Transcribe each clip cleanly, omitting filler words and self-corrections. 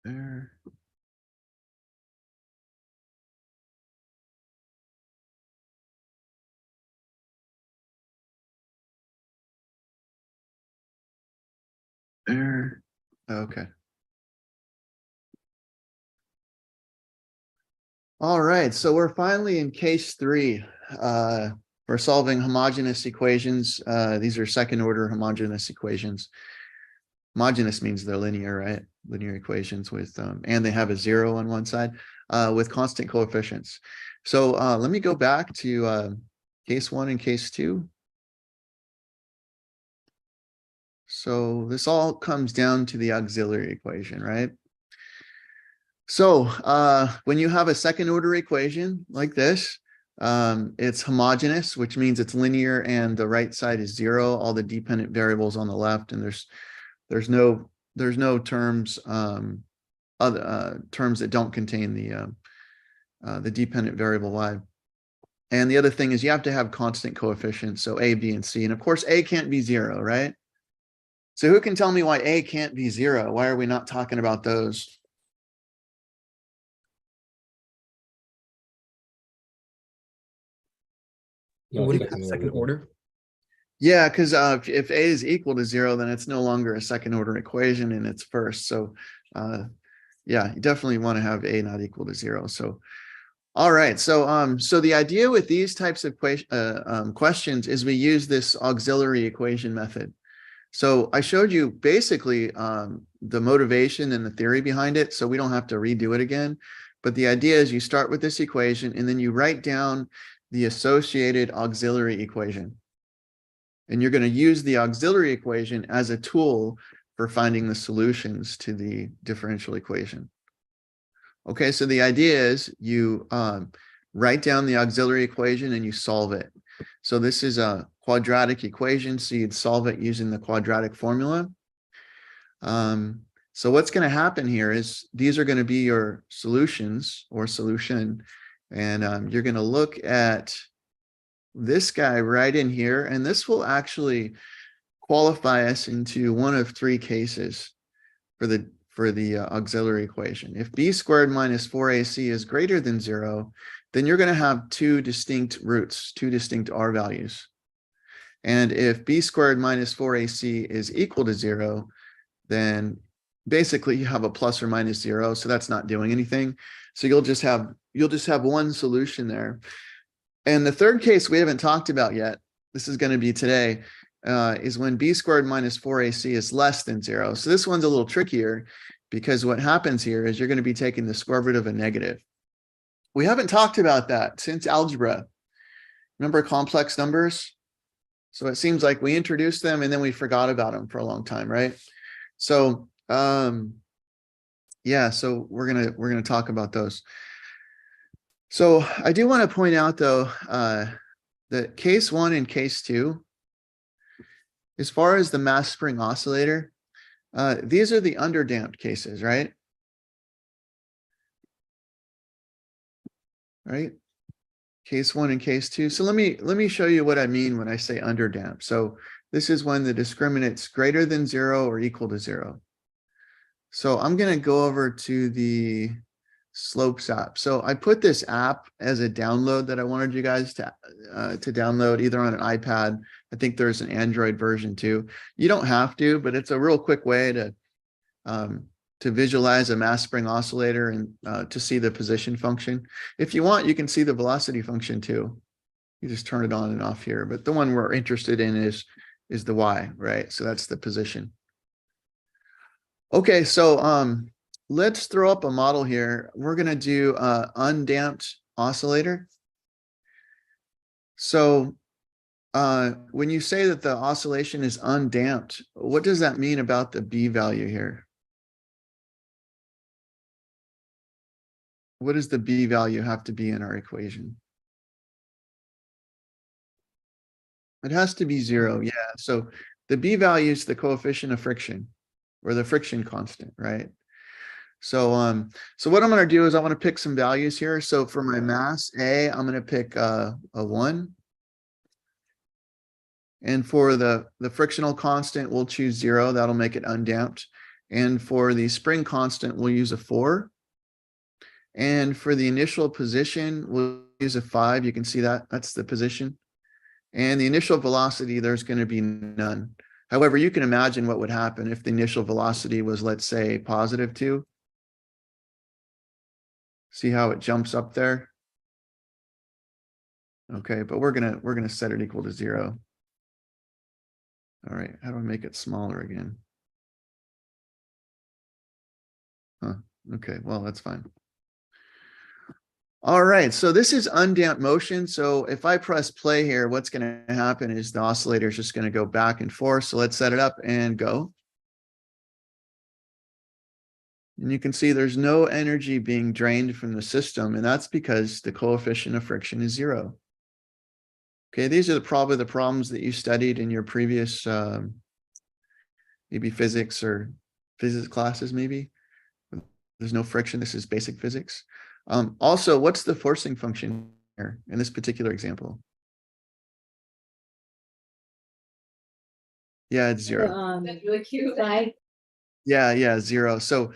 there. There. Okay. All right, so we're finally in case 3 for solving homogeneous equations. These are second order homogeneous equations. Homogeneous means they're linear, right? Linear equations with, and they have a 0 on one side with constant coefficients. So let me go back to case 1 and case 2. So this all comes down to the auxiliary equation, right? So when you have a second order equation like this, it's homogeneous, which means it's linear and the right side is 0, all the dependent variables on the left, and there's no terms other terms that don't contain the dependent variable y. And the other thing is you have to have constant coefficients, so a, b, and c, and of course a can't be 0, right? So who can tell me why a can't be 0? Why are we not talking about those? It wouldn't have second order. Yeah, because if a is equal to 0, then it's no longer a second order equation and it's first. So yeah, you definitely want to have a not equal to 0. So all right, so so the idea with these types of questions is we use this auxiliary equation method. So I showed you basically the motivation and the theory behind it, so we don't have to redo it again. But the idea is you start with this equation and then you write down the associated auxiliary equation. And you're going to use the auxiliary equation as a tool for finding the solutions to the differential equation. Okay, so the idea is you write down the auxiliary equation and you solve it. So this is a quadratic equation, so you'd solve it using the quadratic formula. So what's going to happen here is these are going to be your solutions or solution, and you're going to look at this guy right in here, and this will actually qualify us into one of 3 cases for the auxiliary equation. If b squared minus 4ac is greater than 0, then you're going to have 2 distinct roots, 2 distinct r values. And if b squared minus 4ac is equal to 0, then basically you have a plus or minus 0, so that's not doing anything. So you'll just have one solution there. And the third case we haven't talked about yet, this is going to be today, is when b squared minus 4ac is less than 0. So this one's a little trickier because what happens here is you're going to be taking the square root of a negative. We haven't talked about that since algebra. Remember complex numbers? So it seems like we introduced them and then we forgot about them for a long time, right? So yeah, so we're gonna talk about those. So I do want to point out though that case 1 and case 2, as far as the mass spring oscillator, these are the underdamped cases, right? Right? Case 1 and case 2. So let me show you what I mean when I say underdamped. So this is when the discriminant's greater than 0 or equal to 0. So I'm going to go over to the slopes app. So I put this app as a download that I wanted you guys to download either on an iPad. I think there's an Android version too. You don't have to, but it's a real quick way to visualize a mass spring oscillator and to see the position function. If you want, you can see the velocity function too. You just turn it on and off here, but the one we're interested in is the Y, right? So that's the position. Okay, so let's throw up a model here. We're going to do undamped oscillator. So when you say that the oscillation is undamped, what does that mean about the B value here? What does the B value have to be in our equation? It has to be 0, yeah. So the B value is the coefficient of friction, or the friction constant, right? So so what I'm going to do is I want to pick some values here. So for my mass A, I'm going to pick a 1. And for the frictional constant, we'll choose 0. That'll make it undamped. And for the spring constant, we'll use a 4. And for the initial position, we'll use a 5. You can see that. That's the position. And the initial velocity, there's going to be none. However, you can imagine what would happen if the initial velocity was, let's say, +2. See how it jumps up there? Okay, but we're gonna set it equal to 0. All right, how do I make it smaller again? Huh, okay, well, that's fine. All right, so this is undamped motion. So if I press play here, what's going to happen is the oscillator is just going to go back and forth. So let's set it up and go. And you can see there's no energy being drained from the system, and that's because the coefficient of friction is 0. Okay, these are probably the problems that you studied in your previous maybe physics or physics classes, maybe. There's no friction. This is basic physics. Also, what's the forcing function here in this particular example? Yeah, it's 0. That's really cute. Right? Yeah, 0. So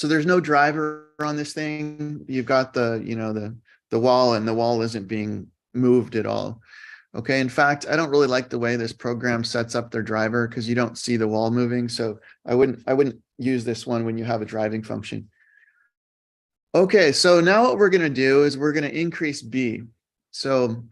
there's no driver on this thing. You've got the wall, and the wall isn't being moved at all. Okay, in fact, I don't really like the way this program sets up their driver because you don't see the wall moving. So I wouldn't use this one when you have a driving function. Okay, so now what we're going to do is we're going to increase B. So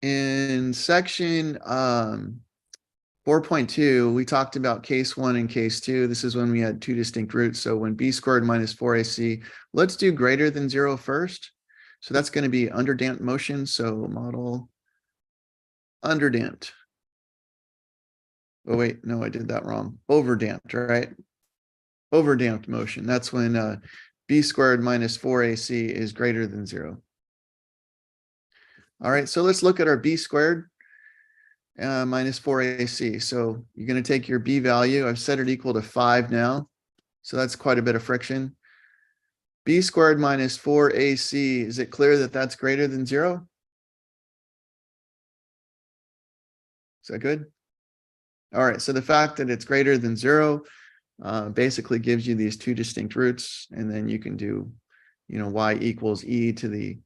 in section 4.2, we talked about case 1 and case 2. This is when we had 2 distinct roots. So when B squared minus 4AC, let's do greater than 0 first. So that's going to be underdamped motion. So model underdamped. Oh, wait, no, I did that wrong. Overdamped, right? Overdamped motion. That's when B squared minus 4AC is greater than 0. All right, so let's look at our B squared minus 4AC. So you're going to take your B value. I've set it equal to 5 now. So that's quite a bit of friction. B squared minus 4AC, is it clear that that's greater than 0? Is that good? All right, so the fact that it's greater than 0 basically gives you these 2 distinct roots, and then you can do, y equals e to the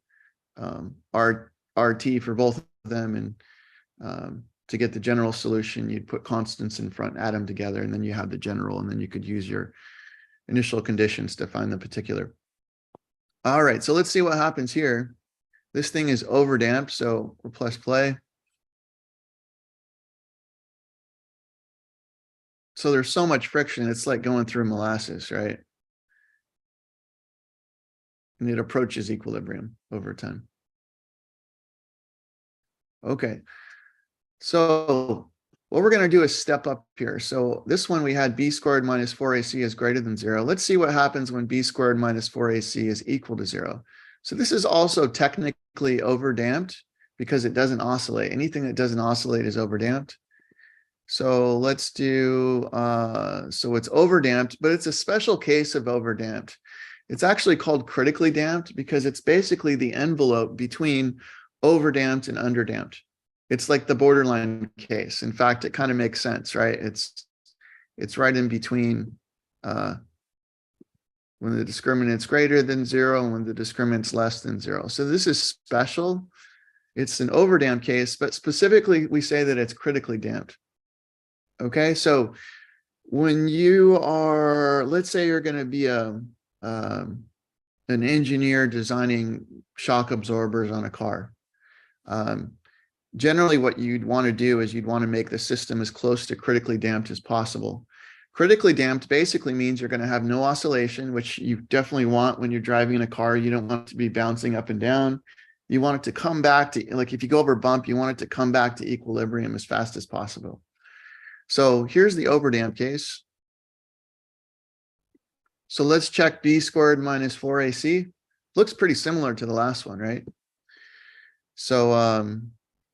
RT for both of them, and to get the general solution, you'd put constants in front, add them together, and then you have the general, and then you could use your initial conditions to find the particular. All right, so let's see what happens here. This thing is overdamped, so we'll press play. So there's so much friction, it's like going through molasses, right? And it approaches equilibrium over time. Okay, so what we're going to do is step up here. So this one we had B squared minus 4AC is greater than 0. Let's see what happens when B squared minus 4AC is equal to 0. So this is also technically overdamped because it doesn't oscillate. Anything that doesn't oscillate is overdamped. So let's do, so it's overdamped, but it's a special case of overdamped. It's actually called critically damped because it's basically the envelope between overdamped and underdamped. It's like the borderline case. In fact, it kind of makes sense, right? It's right in between when the discriminant's greater than 0 and when the discriminant's less than 0. So this is special. It's an overdamped case, but specifically we say that it's critically damped. Okay, so when you are, let's say you're going to be an engineer designing shock absorbers on a car. Generally, what you'd want to do is you'd want to make the system as close to critically damped as possible. Critically damped basically means you're going to have no oscillation, which you definitely want when you're driving in a car. You don't want it to be bouncing up and down. You want it to come back to, like if you go over a bump, you want it to come back to equilibrium as fast as possible. So here's the overdamped case. So let's check B squared minus 4AC. Looks pretty similar to the last one, right? So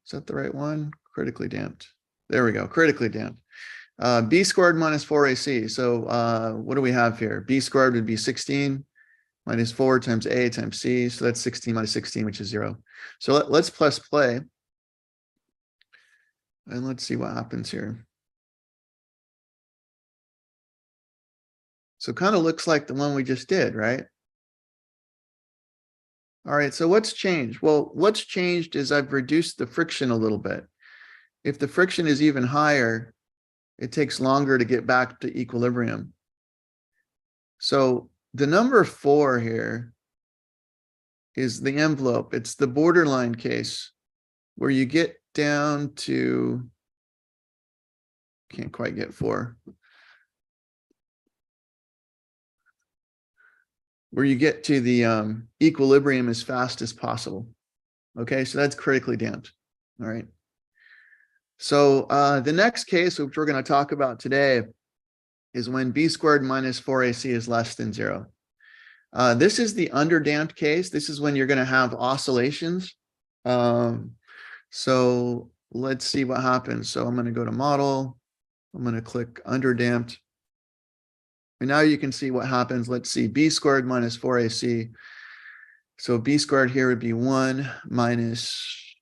is that the right one? Critically damped. There we go, critically damped. B squared minus 4AC. So what do we have here? B squared would be 16 minus 4 times A times C. So that's 16 minus 16, which is 0. So let's press play. And let's see what happens here. So kind of looks like the one we just did, right? All right, so what's changed? Well, what's changed is I've reduced the friction a little bit. If the friction is even higher, it takes longer to get back to equilibrium. So the number 4 here is the envelope. It's the borderline case where you get down to, can't quite get 4, where you get to the equilibrium as fast as possible. Okay, so that's critically damped. All right. So the next case, which we're going to talk about today, is when b squared minus 4ac is less than 0. This is the underdamped case. This is when you're going to have oscillations. So let's see what happens. So I'm going to go to model. I'm going to click underdamped. And now you can see what happens. Let's see, b squared minus 4ac. So b squared here would be 1 minus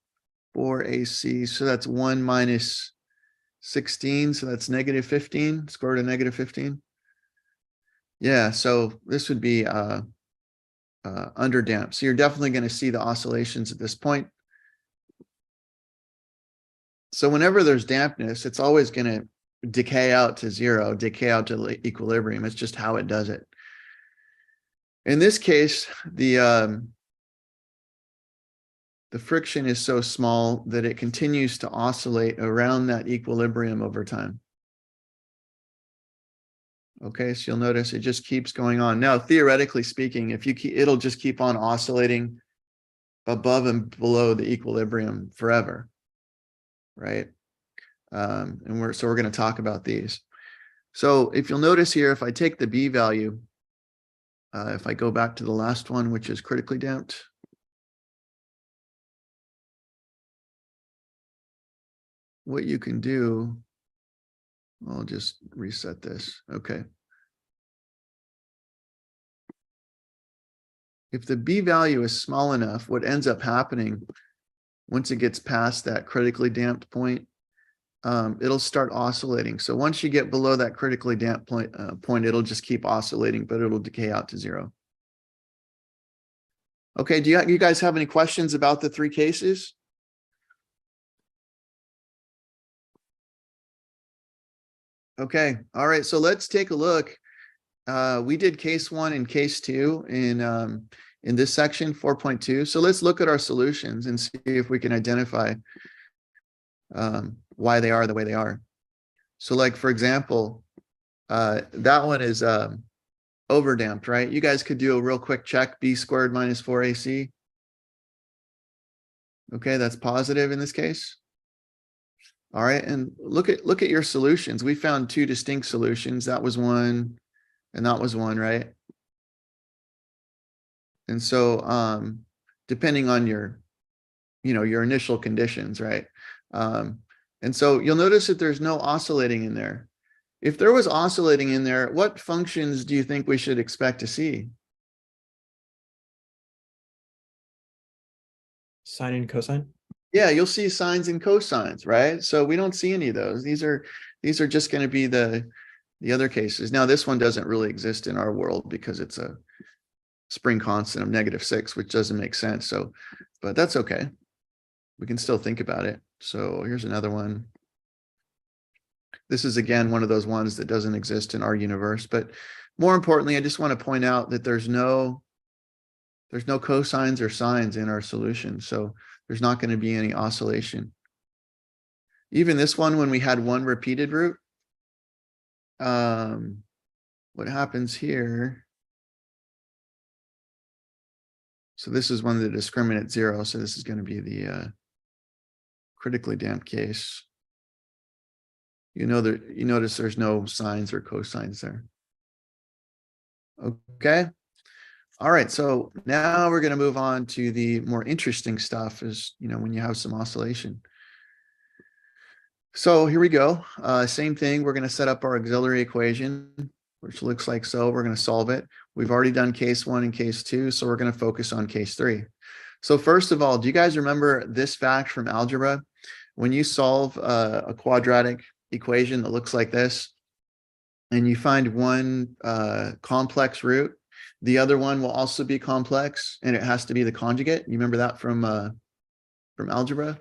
4ac. So that's 1 minus 16. So that's negative 15, square root of negative 15. Yeah, so this would be underdamped. So you're definitely going to see the oscillations at this point. So whenever there's dampness, it's always going to decay out to 0, decay out to equilibrium. It's just how it does it. In this case, the friction is so small that it continues to oscillate around that equilibrium over time. Okay, so you'll notice it just keeps going on. Now, theoretically speaking, if you keep, it'll just keep on oscillating above and below the equilibrium forever, right? And we're going to talk about these. So if you'll notice here, if I take the B value, if I go back to the last one, which is critically damped, what you can do, I'll just reset this. Okay. If the B value is small enough, what ends up happening once it gets past that critically damped point, it'll start oscillating. So once you get below that critically damped point, it'll just keep oscillating, but it'll decay out to 0. Okay, do you guys have any questions about the 3 cases? Okay, all right, so let's take a look. We did case 1 and case 2 in this section 4.2. So let's look at our solutions and see if we can identify why they are the way they are. So like, for example, that one is overdamped, right? You guys could do a real quick check, b squared minus 4ac. Okay, that's positive in this case. All right, and look at your solutions. We found 2 distinct solutions. That was one, and that was one, right? And so depending on your, your initial conditions, right? And so you'll notice that there's no oscillating in there. If there was oscillating in there, what functions do you think we should expect to see? Sine and cosine? Yeah, you'll see sines and cosines, right? So we don't see any of those. These are just going to be the other cases. Now, this one doesn't really exist in our world because it's a spring constant of -6, which doesn't make sense. So, but that's okay. We can still think about it. So here's another one. This is, again, one of those ones that doesn't exist in our universe. But more importantly, I just want to point out that there's no cosines or sines in our solution. So there's not going to be any oscillation. Even this one, when we had one repeated root, what happens here? So this is one of the discriminant 0. So this is going to be the critically damped case. You notice there's no sines or cosines there. Okay. All right. So now we're going to move on to the more interesting stuff is, when you have some oscillation. So here we go. Same thing. We're going to set up our auxiliary equation, which looks like so. We're going to solve it. We've already done case 1 and case 2. So we're going to focus on case 3. So first of all, do you guys remember this fact from algebra? When you solve a quadratic equation that looks like this, and you find one complex root, the other one will also be complex, and it has to be the conjugate. You remember that from algebra?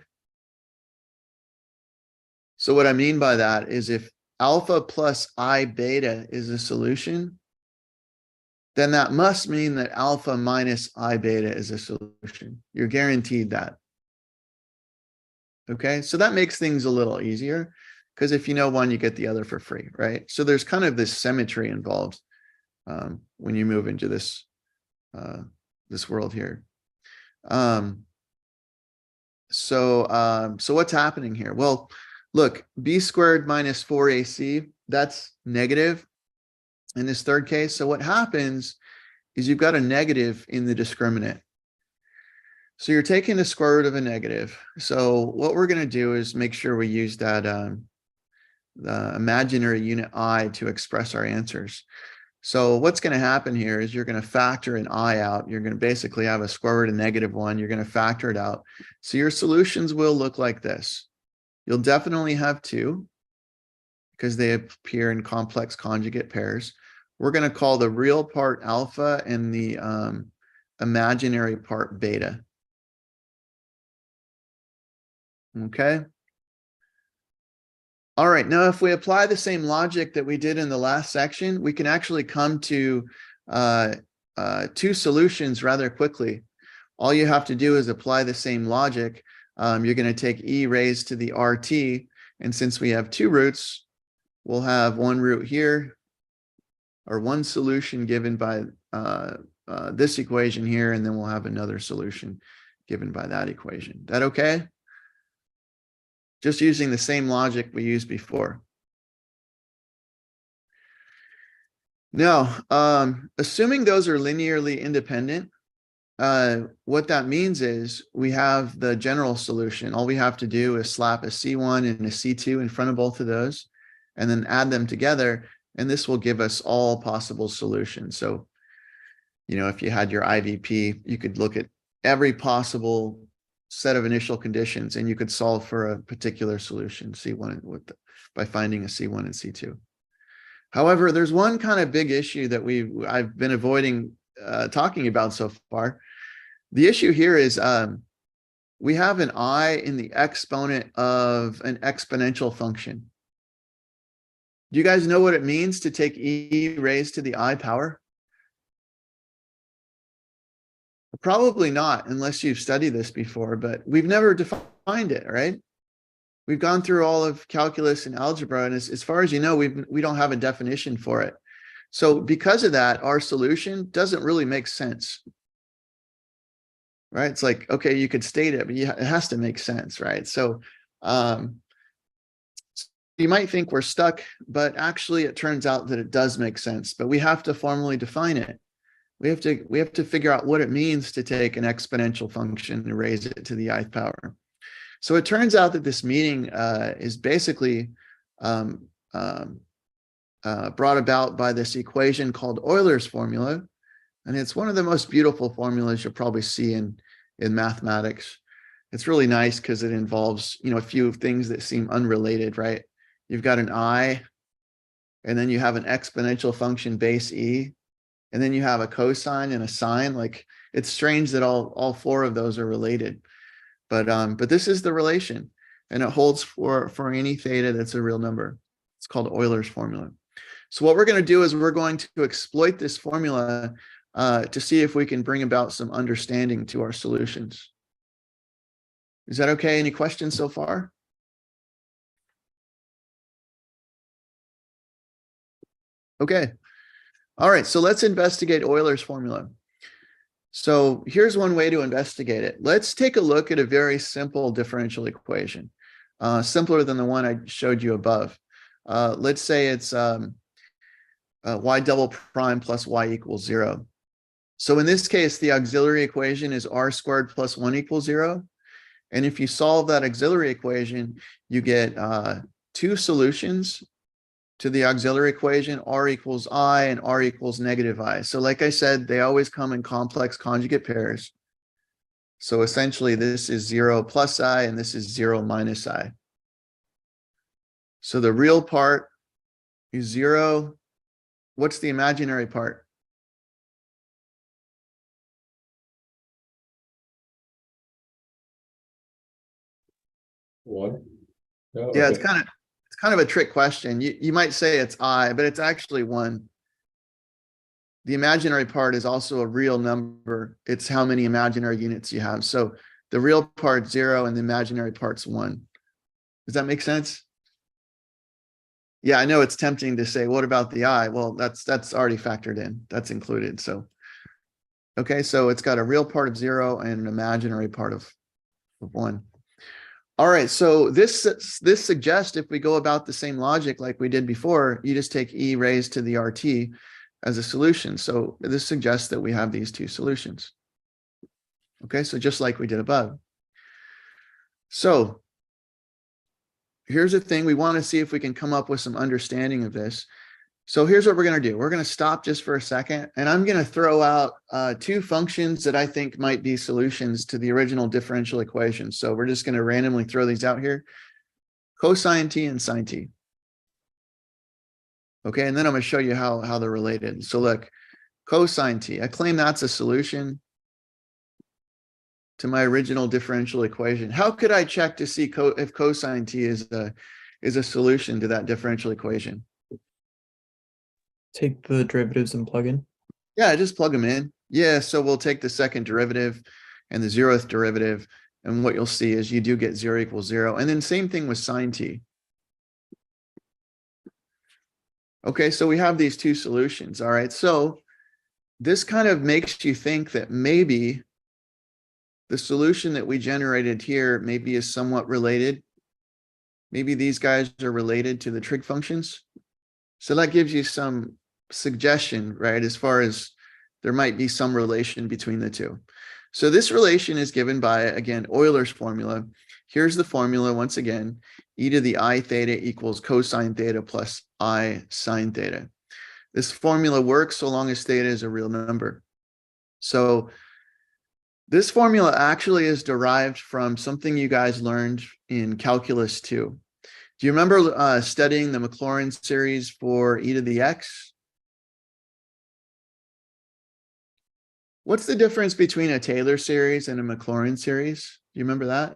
So what I mean by that is if alpha plus I beta is a solution, then that must mean that alpha minus I beta is a solution. You're guaranteed that. Okay, so that makes things a little easier because if you know one, you get the other for free, right? So there's kind of this symmetry involved when you move into this this world here. So what's happening here? Well, look, b squared minus 4ac, that's negative in this third case. So what happens is you've got a negative in the discriminant. So you're taking the square root of a negative. So what we're going to do is make sure we use that the imaginary unit I to express our answers. So what's going to happen here is you're going to factor an I out. You're going to basically have a square root of -1. You're going to factor it out. So your solutions will look like this. You'll definitely have 2 because they appear in complex conjugate pairs. We're going to call the real part alpha and the imaginary part beta. Okay. All right. Now, if we apply the same logic that we did in the last section, we can actually come to 2 solutions rather quickly. All you have to do is apply the same logic. You're going to take e raised to the RT. And since we have 2 roots, we'll have one root here, or one solution given by this equation here, and then we'll have another solution given by that equation. That okay? Just using the same logic we used before. Now, assuming those are linearly independent, what that means is we have the general solution. All we have to do is slap a C1 and a C2 in front of both of those, and then add them together, and this will give us all possible solutions. So, you know, if you had your IVP, you could look at every possible set of initial conditions, and you could solve for a particular solution, C1 by finding a C1 and C2. However, there's one kind of big issue that I've been avoiding talking about so far. The issue here is we have an I in the exponent of an exponential function. Do you guys know what it means to take e raised to the I power? Probably not, unless you've studied this before, but we've never defined it, right? We've gone through all of calculus and algebra, and as far as you know, we don't have a definition for it. So because of that, our solution doesn't really make sense, right? It's like, okay, you could state it, but it has to make sense, right? So you might think we're stuck, but actually it turns out that it does make sense, but we have to formally define it. We have to figure out what it means to take an exponential function and raise it to the ith power. So it turns out that this meeting is basically brought about by this equation called Euler's formula. And it's one of the most beautiful formulas you'll probably see in mathematics. It's really nice because it involves, you know, a few things that seem unrelated, right? You've got an I, and then you have an exponential function base E, and then you have a cosine and a sine. Like, it's strange that all 4 of those are related. But this is the relation, and it holds for any theta that's a real number. It's called Euler's formula. So what we're going to do is we're going to exploit this formula to see if we can bring about some understanding to our solutions. Is that okay? Any questions so far? Okay. All right, so let's investigate Euler's formula. So here's one way to investigate it. Let's take a look at a very simple differential equation, simpler than the one I showed you above. Let's say it's y double prime plus y equals 0. So in this case, the auxiliary equation is r squared plus 1 equals 0. And if you solve that auxiliary equation, you get 2 solutions to the auxiliary equation, r equals I and r equals -I. So like I said, they always come in complex conjugate pairs. So essentially this is 0 plus I and this is 0 minus I. So the real part is 0. What's the imaginary part? One. No, Yeah, okay. it's kind of a trick question. You might say it's I, but it's actually 1. The imaginary part is also a real number. It's how many imaginary units you have. So the real part's 0 and the imaginary part's 1. Does that make sense? Yeah, I know it's tempting to say, what about the I? Well, that's already factored in. That's included. So, okay, so it's got a real part of 0 and an imaginary part of 1. All right, so this suggests if we go about the same logic like we did before, you just take e raised to the RT as a solution. So this suggests that we have these two solutions. Okay, so just like we did above. So here's the thing. We want to see if we can come up with some understanding of this. So here's what we're going to do. We're going to stop just for a second, and I'm going to throw out 2 functions that I think might be solutions to the original differential equation. So we're just going to randomly throw these out here. Cosine t and sine t. Okay, and then I'm going to show you how they're related. So look, cosine t, I claim that's a solution to my original differential equation. How could I check to see if cosine t is a solution to that differential equation? Take the derivatives and plug in. Yeah, just plug them in. Yeah, so we'll take the second derivative and the 0th derivative, and what you'll see is you do get 0 equals 0. And then same thing with sine t. Okay, so we have these 2 solutions. All right, so this kind of makes you think that maybe the solution that we generated here maybe is somewhat related. Maybe these guys are related to the trig functions. So that gives you some suggestion, right, as far as there might be some relation between the 2. So this relation is given by, again, Euler's formula. Here's the formula once again, e to the I theta equals cosine theta plus I sine theta. This formula works so long as theta is a real number. So this formula actually is derived from something you guys learned in Calculus 2. Do you remember studying the Maclaurin series for e to the x? What's the difference between a Taylor series and a Maclaurin series? Do you remember that?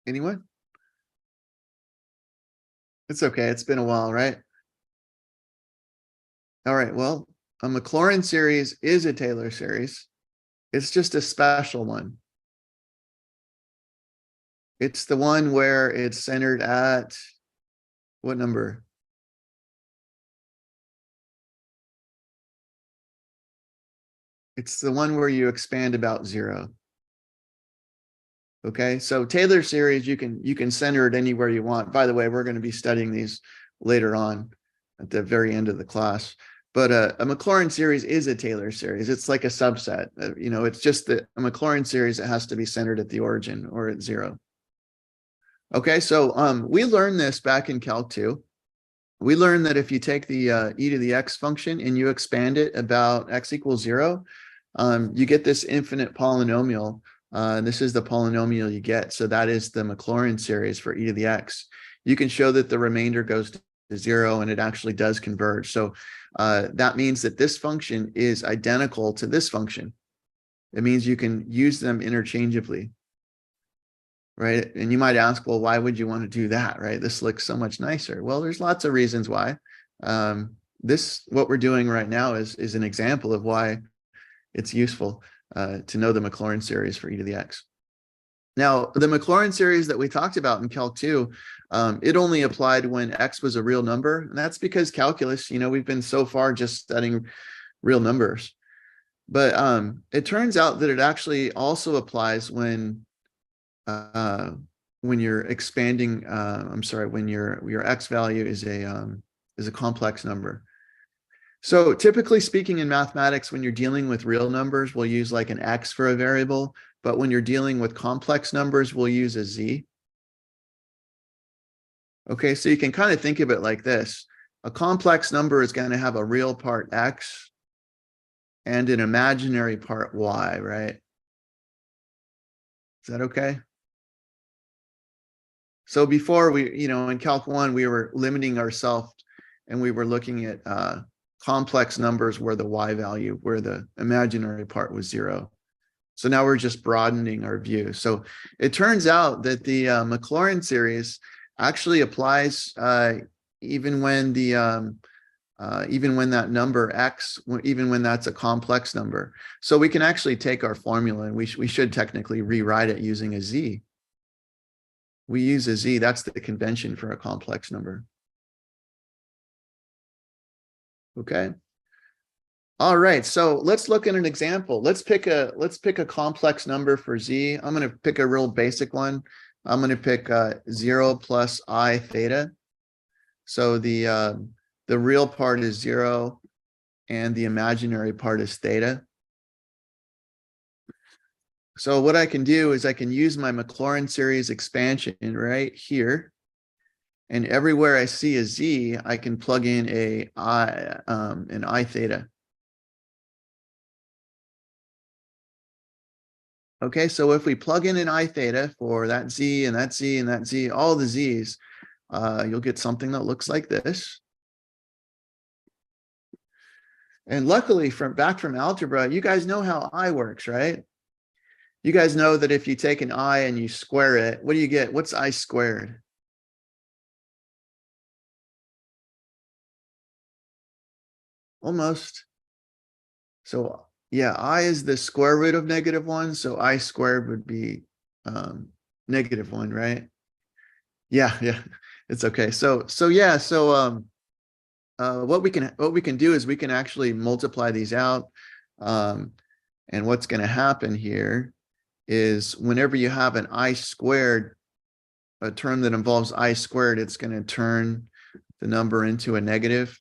Anyone? It's okay. It's been a while, right? All right. Well, a Maclaurin series is a Taylor series. It's just a special one. It's the one where it's centered at what number? It's the one where you expand about 0. Okay, so Taylor series, you can center it anywhere you want. By the way, we're going to be studying these later on at the very end of the class. But a Maclaurin series is a Taylor series. It's like a subset. It's just that a Maclaurin series, it has to be centered at the origin or at 0. Okay, so we learned this back in Calc 2. We learned that if you take the e to the x function and you expand it about x equals 0, you get this infinite polynomial. This is the polynomial you get. So that is the Maclaurin series for e to the x. You can show that the remainder goes to 0 and it actually does converge. So that means that this function is identical to this function. It means you can use them interchangeably, right? And you might ask, well, why would you want to do that, right? This looks so much nicer. Well, there's lots of reasons why. What we're doing right now is an example of why it's useful to know the Maclaurin series for e to the x. Now, the Maclaurin series that we talked about in Calc 2, it only applied when x was a real number. And that's because calculus, we've been so far just studying real numbers. But it turns out that it actually also applies when you're expanding, when your x value is a complex number. So typically speaking in mathematics, when you're dealing with real numbers, we'll use like an x for a variable. But when you're dealing with complex numbers, we'll use a z. Okay, so you can kind of think of it like this. A complex number is going to have a real part x and an imaginary part y, right? Is that okay? So before in Calc 1, we were limiting ourselves and we were looking at complex numbers where the y value, where the imaginary part was 0. So now we're just broadening our view. So it turns out that the Maclaurin series actually applies even when that number x, even when that's a complex number. So we can actually take our formula and we should technically rewrite it using a z. We use a z, that's the convention for a complex number. Okay. All right, so let's look at an example. Let's pick a complex number for z. I'm going to pick a real basic one. I'm going to pick 0 plus I theta. So the real part is 0 and the imaginary part is theta. So what I can do is I can use my Maclaurin series expansion right here. And everywhere I see a z, I can plug in an I theta. Okay, so if we plug in an I theta for that z and that z and that z, all the z's, you'll get something that looks like this. And luckily, back from algebra, you guys know how I works, right? You guys know that if you take an I and you square it, what do you get? What's I squared? Almost. So yeah, I is the square root of -1. So I squared would be -1, right? Yeah, it's okay. So what we can do is we can actually multiply these out. And what's going to happen here is whenever you have an I squared, a term that involves I squared, it's going to turn the number into a negative.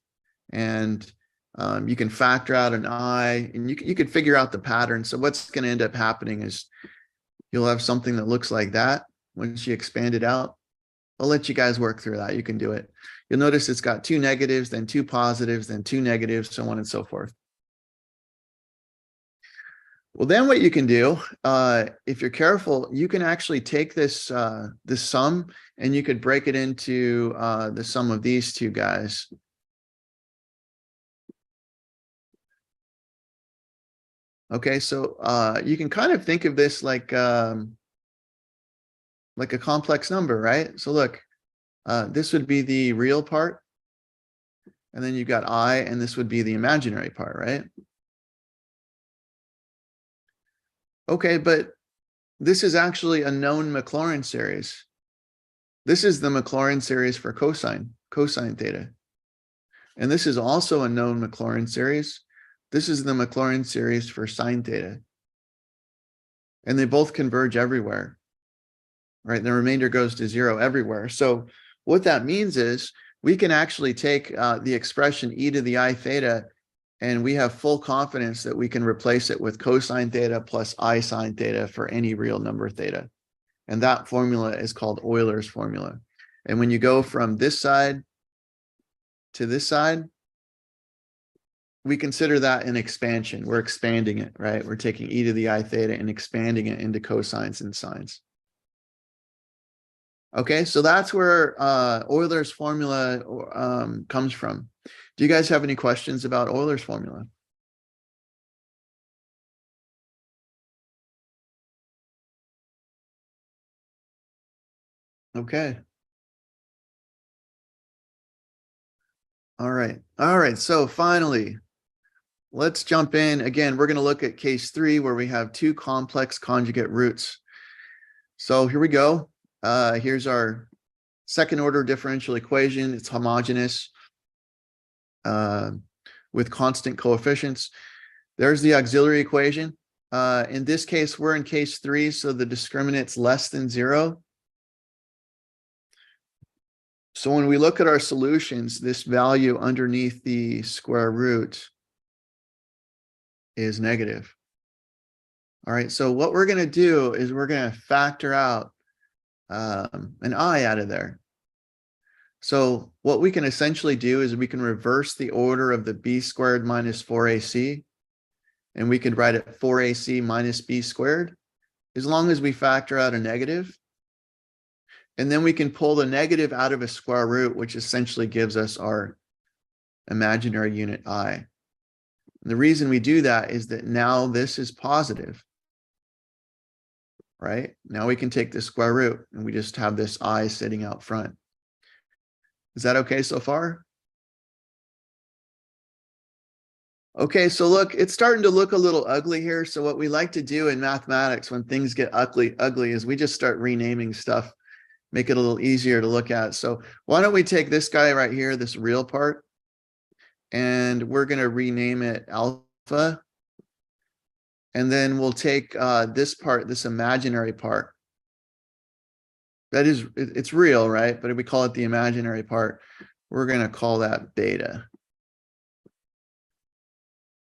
And you can factor out an I, and you could figure out the pattern. So what's going to end up happening is you'll have something that looks like that once you expand it out. I'll let you guys work through that. You can do it. You'll notice it's got 2 negatives, then 2 positives, then 2 negatives, so on and so forth. Well, then what you can do, if you're careful, you can actually take this sum and you could break it into the sum of these two guys. Okay, so you can kind of think of this like a complex number, right? So look, this would be the real part, and then you've got I, and this would be the imaginary part, right? Okay, but this is actually a known Maclaurin series. This is the Maclaurin series for cosine theta. And this is also a known Maclaurin series. This is the Maclaurin series for sine theta. And they both converge everywhere, right? The remainder goes to 0 everywhere. So what that means is we can actually take the expression e to the I theta, and we have full confidence that we can replace it with cosine theta plus I sine theta for any real number theta. And that formula is called Euler's formula. And when you go from this side to this side, we consider that an expansion. We're expanding it, right? We're taking e to the I theta and expanding it into cosines and sines. Okay, so that's where Euler's formula comes from. Do you guys have any questions about Euler's formula? Okay. All right. So finally, let's jump in. Again, we're going to look at case 3 where we have 2 complex conjugate roots. So here we go. Here's our second order differential equation. It's homogeneous with constant coefficients. There's the auxiliary equation. In this case, we're in case 3, so the discriminant's less than 0. So when we look at our solutions, this value underneath the square root is negative. All right, so what we're going to do is we're going to factor out an I out of there. So what we can essentially do is we can reverse the order of the b squared minus 4ac. and we could write it 4ac minus b squared, as long as we factor out a negative. And then we can pull the negative out of a square root, which essentially gives us our imaginary unit I. And the reason we do that is that now this is positive, right? Now we can take the square root and we just have this I sitting out front. Is that okay so far? Okay, so look, it's starting to look a little ugly here. So what we like to do in mathematics when things get ugly is we just start renaming stuff, make it a little easier to look at. So why don't we take this guy right here, this real part, and we're going to rename it alpha. And then we'll take this part, this imaginary part. That is, it's real, right? But if we call it the imaginary part, we're going to call that beta.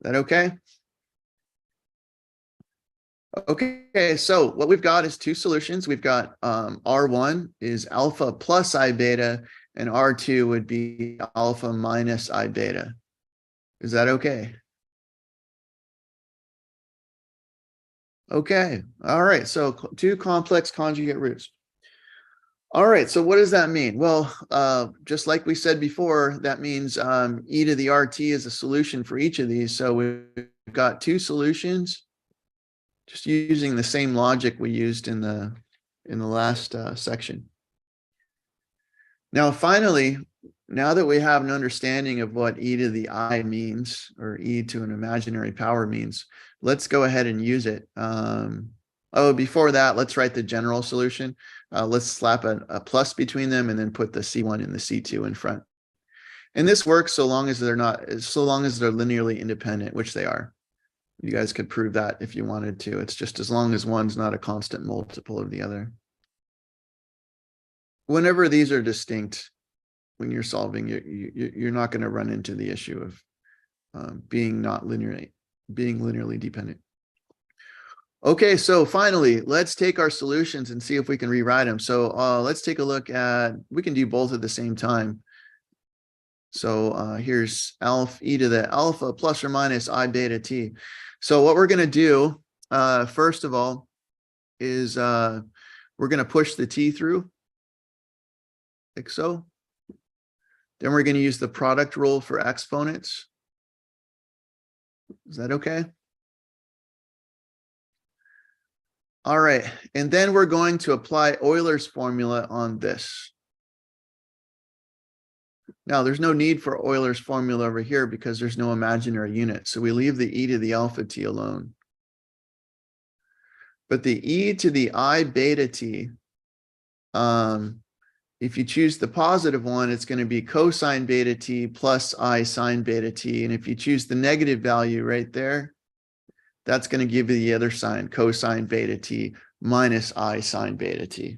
Is that okay? Okay, so what we've got is two solutions. We've got R1 is alpha plus I beta, and R2 would be alpha minus I beta. Is that okay? Okay, all right, so two complex conjugate roots. All right, so what does that mean? Well, just like we said before, that means e to the RT is a solution for each of these. So we've got two solutions, just using the same logic we used in the last section. Now, finally, now that we have an understanding of what e to the I means, or e to an imaginary power means, let's go ahead and use it. Oh, before that, let's write the general solution. Let's slap a plus between them and then put the C1 and the C2 in front. And this works so long as they're linearly independent, which they are. You guys could prove that if you wanted to. It's just as long as one's not a constant multiple of the other. Whenever these are distinct, when you're solving, you're not going to run into the issue of being linearly dependent. Okay, so finally, let's take our solutions and see if we can rewrite them. So let's take a look at, we can do both at the same time. So here's e to the alpha plus or minus I beta t. So what we're going to do, first of all, is we're going to push the t through, like so. Then we're going to use the product rule for exponents. Is that okay? All right, and then we're going to apply Euler's formula on this. Now, there's no need for Euler's formula over here because there's no imaginary unit. So we leave the e to the alpha t alone. But the e to the I beta t, if you choose the positive one, it's going to be cosine beta t plus I sine beta t. And if you choose the negative value right there, that's going to give you the other sign, cosine beta t minus I sine beta t.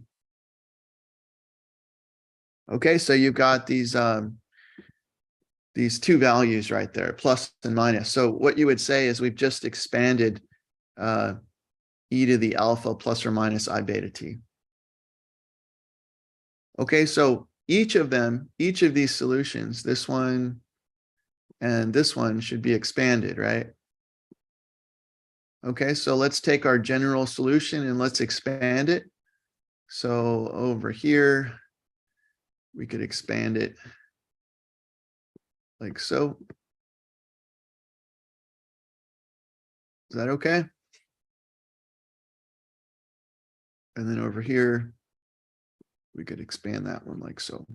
Okay, so you've got these two values right there, plus and minus. So what you would say is we've just expanded e to the alpha plus or minus I beta t. Okay, so each of these solutions, this one and this one, should be expanded, right? Okay, so let's take our general solution and let's expand it. So over here, we could expand it like so. Is that okay? And then over here, we could expand that one like so.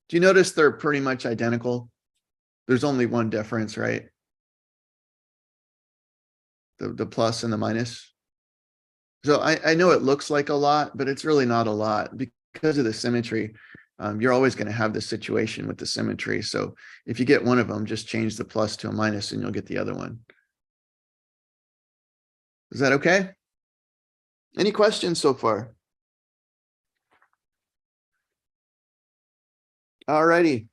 Do you notice they're pretty much identical? There's only one difference, right? The plus and the minus. So I know it looks like a lot, but it's really not a lot because of the symmetry. You're always going to have this situation with the symmetry. So if you get one of them, just change the plus to a minus and you'll get the other one. Is that okay? Any questions so far? All righty.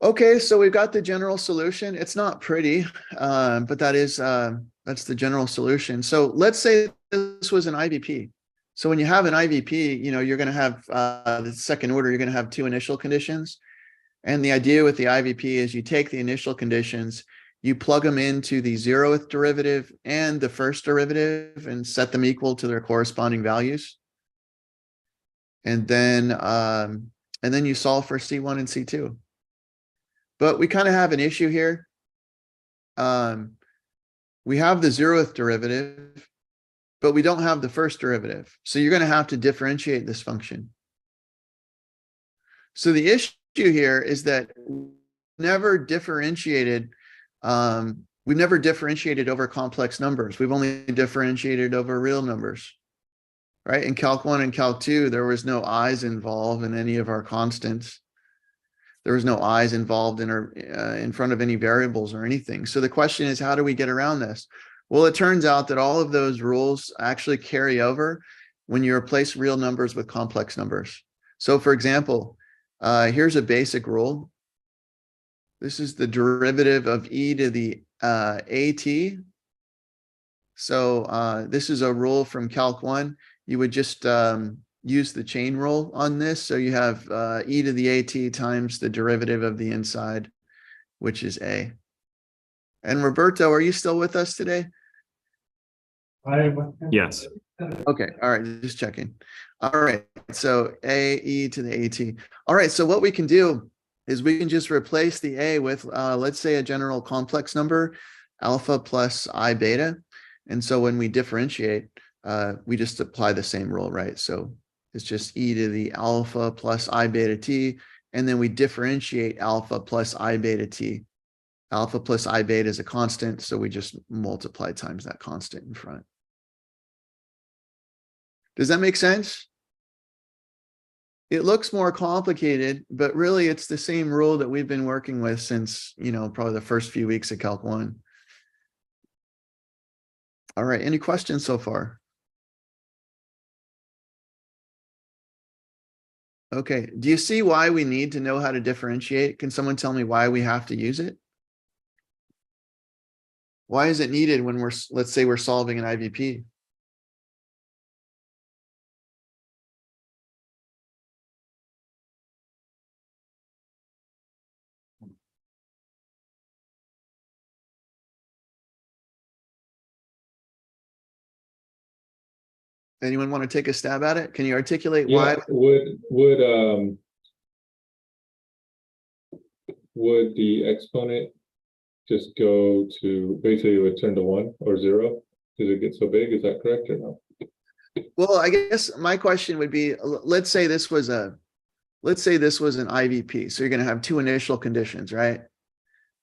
Okay, so we've got the general solution. It's not pretty, but that's the general solution. So let's say this was an IVP. So when you have an IVP, you're going to have the second order, you're going to have two initial conditions. And the idea with the IVP is you take the initial conditions, you plug them into the 0th derivative and the first derivative and set them equal to their corresponding values. And then you solve for C1 and C2. But we kind of have an issue here. We have the 0th derivative, but we don't have the first derivative. So you're going to have to differentiate this function. So the issue here is that we've never differentiated over complex numbers. We've only differentiated over real numbers, right? In Calc 1 and Calc 2, there was no i's involved in any of our constants. There was no i's involved in front of any variables or anything. So the question is, how do we get around this? Well, it turns out that all of those rules actually carry over when you replace real numbers with complex numbers. So for example, here's a basic rule. This is the derivative of e to the at. So this is a rule from Calc 1. You would just use the chain rule on this. So you have e to the at times the derivative of the inside, which is a. And Roberto, are you still with us today? Yes. Okay, all right, just checking. All right, so a e to the at. All right, so what we can do is we can just replace the a with, let's say, a general complex number, alpha plus I beta. And so when we differentiate, we just apply the same rule, right? So it's just e to the alpha plus I beta t, and then we differentiate alpha plus I beta t. Alpha plus I beta is a constant, so we just multiply times that constant in front. Does that make sense? It looks more complicated, but really it's the same rule that we've been working with since, probably the first few weeks of Calc 1. All right, any questions so far? Okay, do you see why we need to know how to differentiate? Can someone tell me why we have to use it? Why is it needed when let's say we're solving an IVP? Anyone want to take a stab at it? Can you articulate why? Would the exponent just go to basically return to 1 or 0? Does it get so big? Is that correct or no? Well, I guess my question would be, let's say this was an IVP. So you're going to have two initial conditions, right?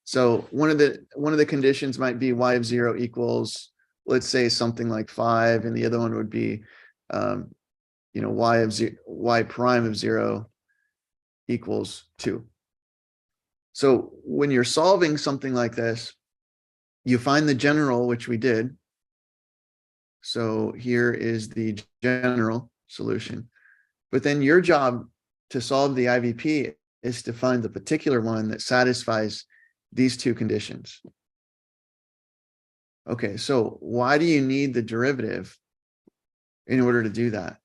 So one of the conditions might be y of 0 equals, let's say, something like 5, and the other one would be y prime of 0 equals 2. So when you're solving something like this, you find the general, which we did. So here is the general solution. But then your job to solve the IVP is to find the particular one that satisfies these two conditions. Okay, so why do you need the derivative in order to do that?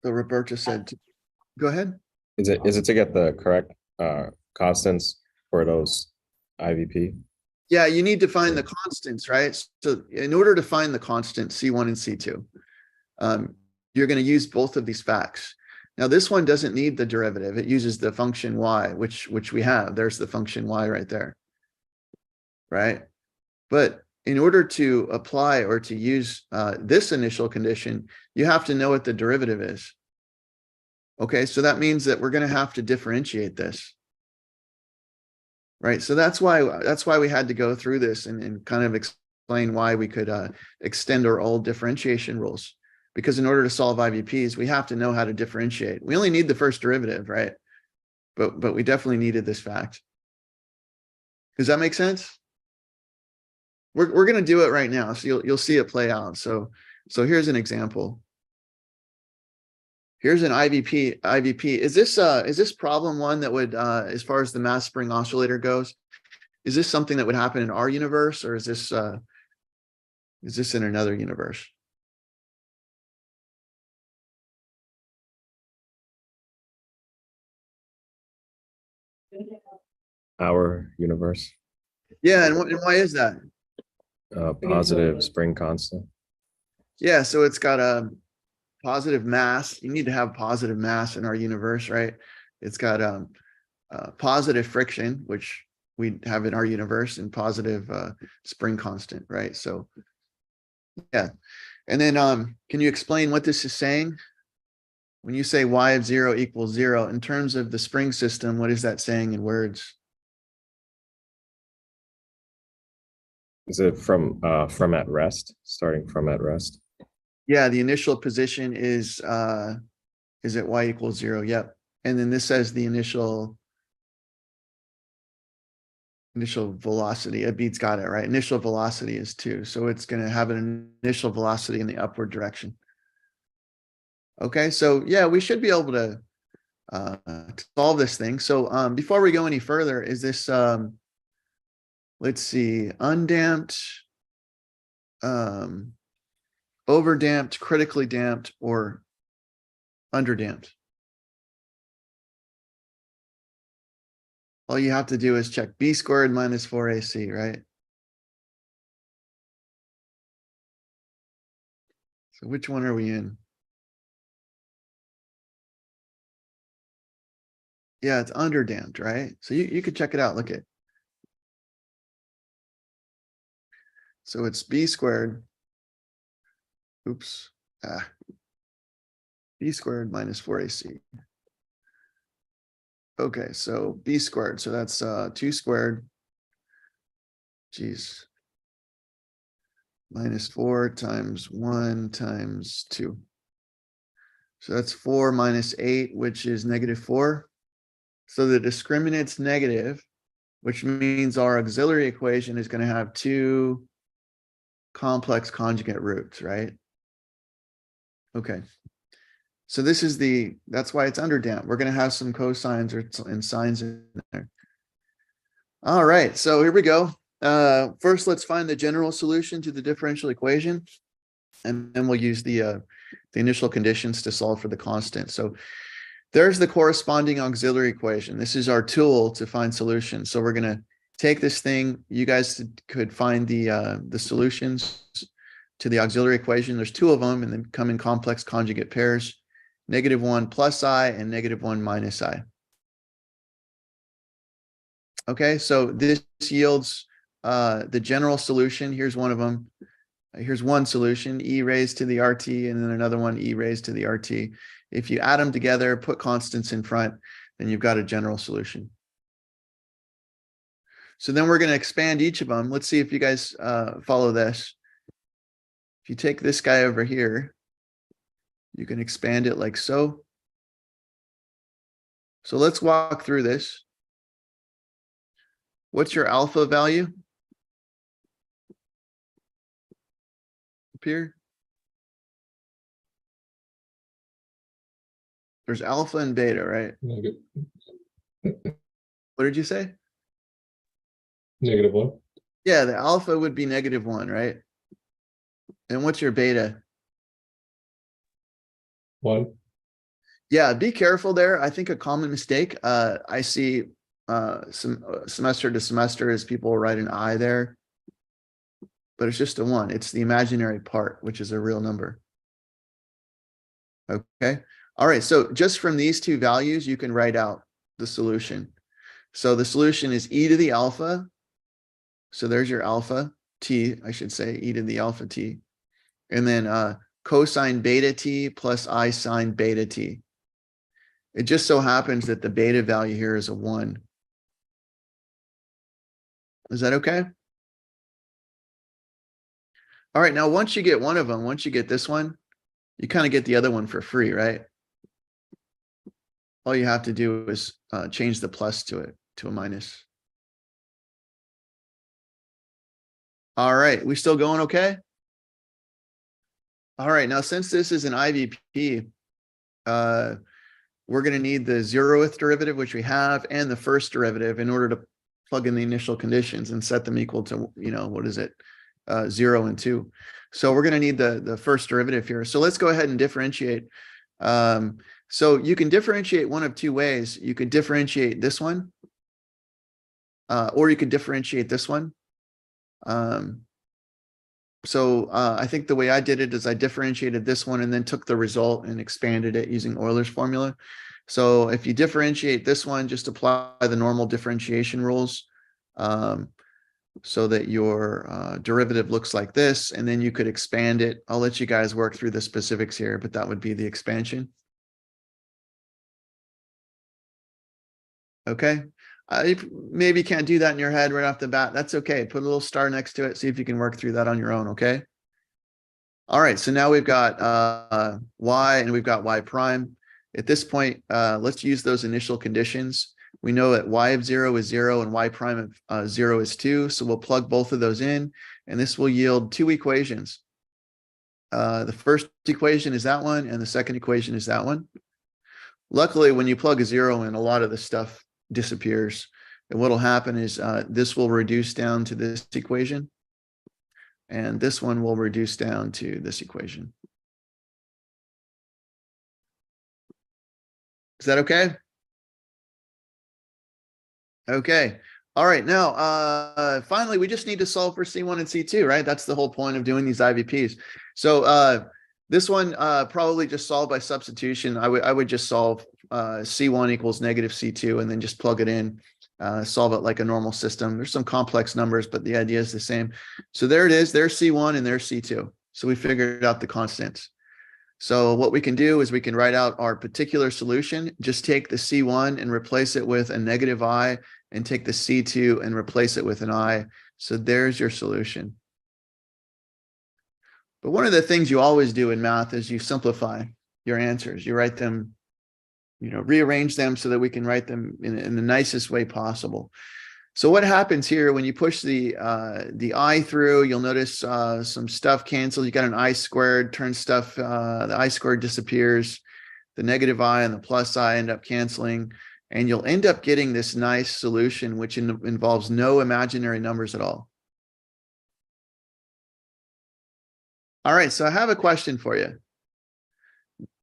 So Roberta said, go ahead. Is it to get the correct constants for those IVP? Yeah, you need to find the constants, right? So in order to find the constant C1 and C2, you're going to use both of these facts. Now, this one doesn't need the derivative. It uses the function y, which we have. There's the function y right there, right? But in order to apply or to use this initial condition, you have to know what the derivative is. Okay, so that means that we're going to have to differentiate this. Right, so that's why we had to go through this and kind of explain why we could extend our old differentiation rules. Because in order to solve IVPs, we have to know how to differentiate. We only need the first derivative, right? But we definitely needed this fact. Does that make sense? We're going to do it right now, so you'll see it play out. So here's an example. Here's an IVP. Is this problem one that would, as far as the mass spring oscillator goes, is this something that would happen in our universe, or is this Is this in another universe? Our universe, Yeah, and why is that? positive spring constant. Yeah, so it's got a positive mass. You need to have positive mass in our universe, right? It's got positive friction, which we have in our universe, and positive spring constant, right? So yeah. And then can you explain what this is saying? When you say y of 0 equals 0, in terms of the spring system, what is that saying in words? Is it from at rest, starting from at rest? Yeah, the initial position is at y equals 0. Yep. And then this says the initial velocity. Abid's got it, right? Initial velocity is 2. So it's going to have an initial velocity in the upward direction. Okay, so yeah, we should be able to solve this thing. So before we go any further, is this let's see, undamped, overdamped, critically damped, or underdamped? All you have to do is check b squared minus 4ac, right? So which one are we in? Yeah, it's underdamped, right? So you could check it out. Look at. So it's b squared. Oops. B squared minus 4ac. Okay, so b squared. So that's 2 squared. Geez. Minus 4 times 1 times 2. So that's 4 minus 8, which is -4. So the discriminant's negative, which means our auxiliary equation is going to have 2 complex conjugate roots, right? Okay. So this is that's why it's underdamped. We're going to have some cosines and sines in there. All right, so here we go. First, let's find the general solution to the differential equation, and then we'll use the initial conditions to solve for the constant. So there's the corresponding auxiliary equation. This is our tool to find solutions. So we're going to take this thing. You guys could find the solutions to the auxiliary equation. There's 2 of them, and then come in complex conjugate pairs, -1 plus I and -1 minus I. Okay, so this yields the general solution. Here's one of them. Here's one solution, e raised to the RT, and then another one, e raised to the RT. If you add them together, put constants in front, then you've got a general solution. So then we're going to expand each of them. Let's see if you guys follow this. If you take this guy over here, you can expand it like so. So let's walk through this. What's your alpha value? Up here. There's alpha and beta, right? What did you say? -1. Yeah, the alpha would be -1, right? And what's your beta? 1. Yeah, be careful there. I think a common mistake I see some semester to semester is people write an I there, but it's just a 1. It's the imaginary part, which is a real number. Okay. All right. So just from these 2 values, you can write out the solution. So the solution is e to the alpha. So there's your alpha t, I should say, e to the alpha t. And then cosine beta t plus I sine beta t. It just so happens that the beta value here is a 1. Is that okay? All right, now once you get one of them, once you get this one, you kind of get the other one for free, right? All you have to do is change the plus to it, to a minus. All right, we still going okay? All right, now since this is an IVP, we're going to need the 0th derivative, which we have, and the first derivative in order to plug in the initial conditions and set them equal to, what is it? 0 and 2. So we're going to need the first derivative here. So let's go ahead and differentiate. So you can differentiate one of two ways. You could differentiate this one, or you could differentiate this one. I think the way I did it is I differentiated this one and then took the result and expanded it using Euler's formula. So if you differentiate this one, just apply the normal differentiation rules, so that your derivative looks like this, and then you could expand it. I'll let you guys work through the specifics here, but that would be the expansion. Okay. You maybe can't do that in your head right off the bat. That's okay. Put a little star next to it. See if you can work through that on your own. Okay. All right. So now we've got y and we've got y prime. At this point, let's use those initial conditions. We know that y of 0 is 0 and y prime of 0 is 2. So we'll plug both of those in, and this will yield two equations. The first equation is that one, and the second equation is that one. Luckily, when you plug a 0 in, a lot of the stuff disappears. And what'll happen is this will reduce down to this equation, and this one will reduce down to this equation. Is that okay? Okay. All right. Now, finally, we just need to solve for C1 and C2, right? That's the whole point of doing these IVPs. So this one probably just solve by substitution. I would just solve C1 equals negative C2 and then just plug it in, solve it like a normal system. There's some complex numbers, but the idea is the same. So there it is. There's C1 and there's C2. So we figured out the constants. So what we can do is we can write out our particular solution, just take the C1 and replace it with a negative I, and take the C2 and replace it with an I. So there's your solution. But one of the things you always do in math is you simplify your answers. You write them, rearrange them so that we can write them in the nicest way possible. So what happens here when you push the I through, you'll notice some stuff cancels. You got an I squared, turn stuff, the I squared disappears. The negative I and the plus I end up canceling. And you'll end up getting this nice solution, which involves no imaginary numbers at all. All right, so I have a question for you.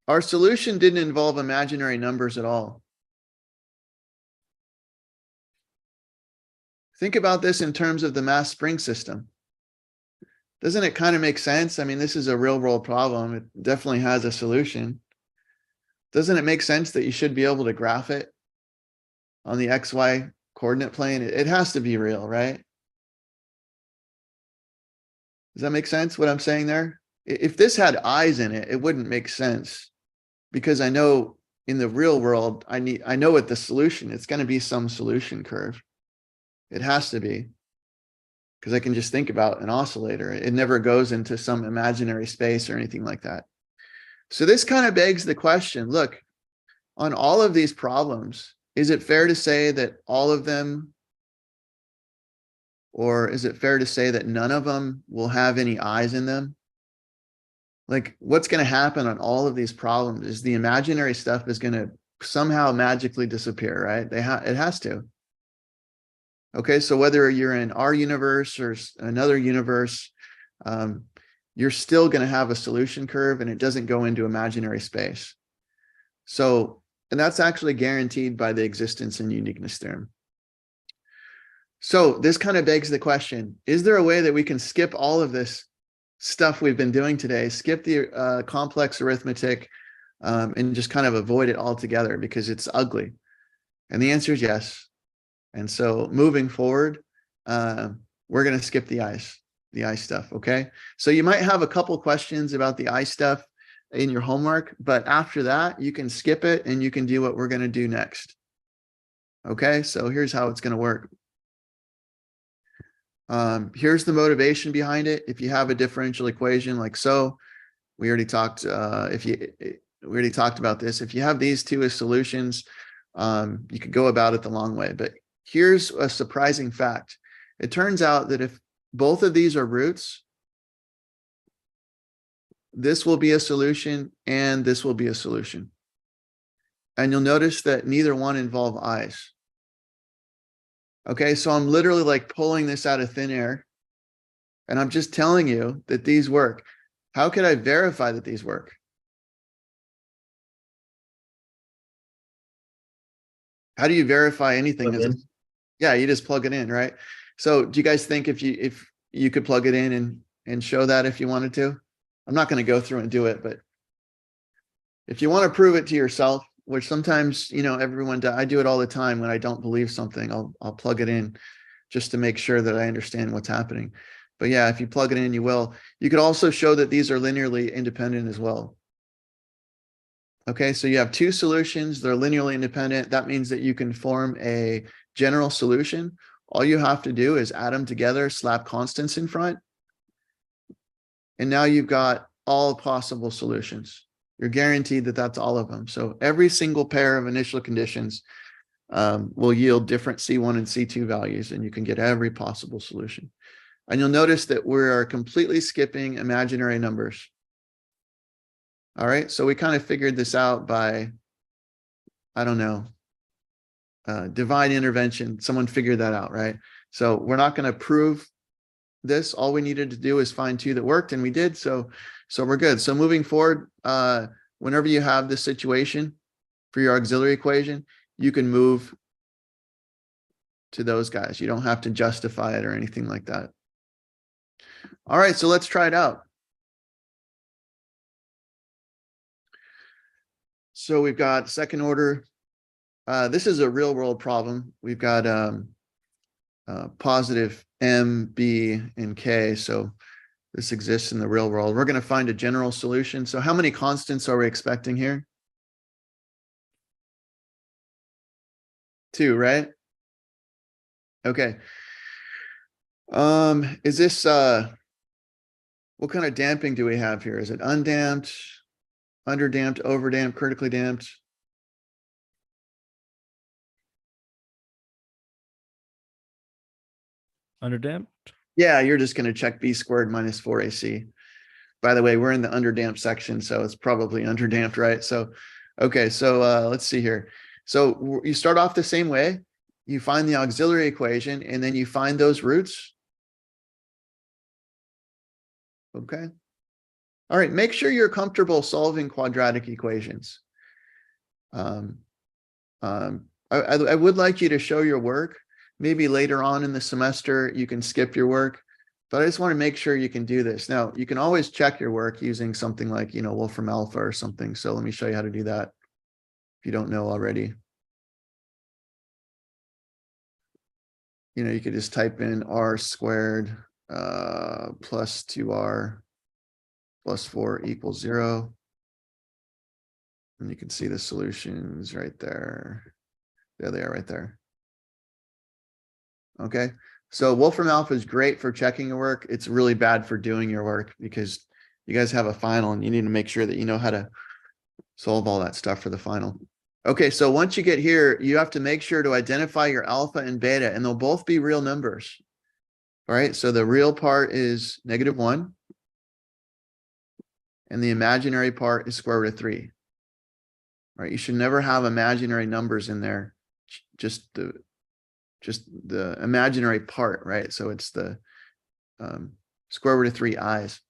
Our solution didn't involve imaginary numbers at all. Think about this in terms of the mass spring system. Doesn't it kind of make sense? I mean, this is a real world problem. It definitely has a solution. Doesn't it make sense that you should be able to graph it on the XY coordinate plane? It has to be real, right? Does that make sense what I'm saying there? If this had eyes in it, it wouldn't make sense, because I know in the real world, I know what the solution, it's going to be some solution curve. It has to be, because I can just think about an oscillator. It never goes into some imaginary space or anything like that. So this kind of begs the question, look, on all of these problems, is it fair to say that all of them, or is it fair to say that none of them will have any eyes in them? Like, what's going to happen on all of these problems is the imaginary stuff is going to somehow magically disappear, right? It has to. Okay, so whether you're in our universe or another universe, you're still going to have a solution curve, and it doesn't go into imaginary space. So, and that's actually guaranteed by the existence and uniqueness theorem. So this kind of begs the question, is there a way that we can skip all of this stuff we've been doing today, skip the complex arithmetic, and just kind of avoid it altogether because it's ugly? And the answer is yes. And so moving forward, we're going to skip the I stuff. Okay. So you might have a couple questions about the I stuff in your homework, but after that, you can skip it and you can do what we're going to do next. Okay. So here's how it's going to work. Here's the motivation behind it. If you have a differential equation like so, we already talked, we already talked about this. If you have these two as solutions, you could go about it the long way, but here's a surprising fact. It turns out that if both of these are roots, this will be a solution and this will be a solution. And you'll notice that neither one involve eyes. Okay, so I'm literally like pulling this out of thin air. And I'm just telling you that these work. How can I verify that these work? How do you verify anything? Plug in. Yeah, you just plug it in, right? So do you guys think if you could plug it in and show that if you wanted to? I'm not going to go through and do it, but if you want to prove it to yourself, which sometimes, everyone does, I do it all the time when I don't believe something, I'll plug it in just to make sure that I understand what's happening. But yeah, if you plug it in, you will. You could also show that these are linearly independent as well. Okay, so you have two solutions, they're linearly independent. That means that you can form a general solution. All you have to do is add them together, slap constants in front. And now you've got all possible solutions. You're guaranteed that that's all of them. So every single pair of initial conditions will yield different C1 and C2 values, and you can get every possible solution. And you'll notice that we are completely skipping imaginary numbers. All right, so we kind of figured this out by, I don't know, divine intervention. Someone figured that out, right? So we're not going to prove this. All we needed to do is find two that worked, and we did. So we're good. So moving forward, whenever you have this situation for your auxiliary equation, you can move to those guys. You don't have to justify it or anything like that. All right, so let's try it out. So we've got second order. This is a real world problem. We've got positive M, B, and K. So this exists in the real world. We're going to find a general solution. So how many constants are we expecting here? 2, right? Okay. Is this what kind of damping do we have here? Is it undamped, underdamped, overdamped, critically damped? Underdamped? Yeah, you're just going to check B squared minus 4AC. By the way, we're in the underdamped section, so it's probably underdamped, right? So, okay, so let's see here. So you start off the same way. You find the auxiliary equation, and then you find those roots. Okay. All right, make sure you're comfortable solving quadratic equations. I would like you to show your work. Maybe later on in the semester, you can skip your work, but I just want to make sure you can do this. Now, you can always check your work using something like, Wolfram Alpha or something. So let me show you how to do that if you don't know already. You could just type in R squared plus 2R plus 4 equals 0. And you can see the solutions right there. There they are right there. Okay, so Wolfram Alpha is great for checking your work. It's really bad for doing your work because you guys have a final and you need to make sure that you know how to solve all that stuff for the final. Okay, so once you get here, you have to make sure to identify your alpha and beta, and they'll both be real numbers. All right, so the real part is -1, and the imaginary part is square root of 3. All right, you should never have imaginary numbers in there, just the imaginary part, right? So it's the square root of 3 i's.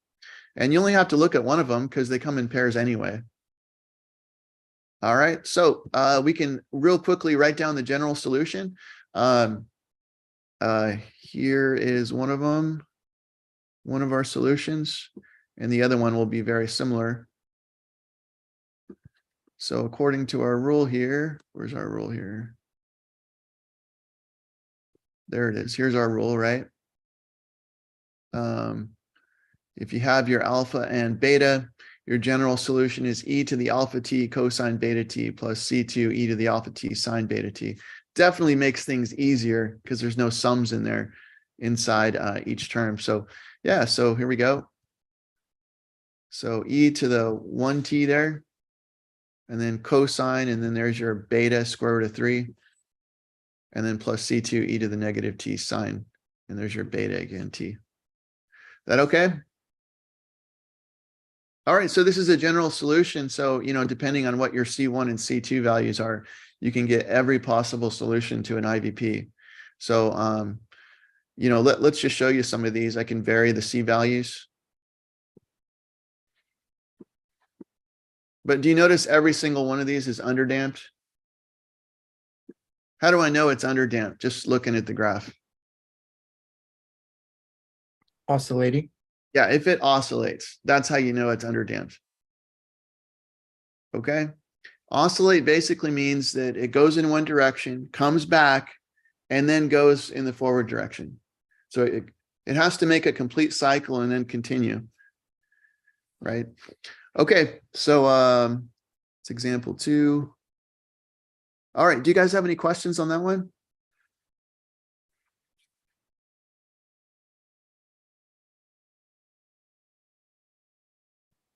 And you only have to look at one of them because they come in pairs anyway. All right, so we can real quickly write down the general solution. Here is one of them, one of our solutions, and the other one will be very similar. So according to our rule here, where's our rule here? There it is. Here's our rule, right? If you have your alpha and beta, your general solution is e to the alpha t cosine beta t plus c2 e to the alpha t sine beta t. Definitely makes things easier because there's no sums in there inside each term. So yeah, so here we go. So e to the 1t there, and then cosine, and then there's your beta square root of 3. And then plus c2 e to the -t sine. And there's your beta again, t. That okay? All right, so this is a general solution. So, depending on what your C1 and C2 values are, you can get every possible solution to an IVP. So, you know, let's just show you some of these. I can vary the C values. But do you notice every single one of these is underdamped? How do I know it's underdamped? Just looking at the graph. Oscillating. Yeah, if it oscillates, that's how you know it's underdamped. Okay. Oscillate basically means that it goes in one direction, comes back, and then goes in the forward direction. So it has to make a complete cycle and then continue. Right. Okay. So it's example 2. All right. Do you guys have any questions on that one?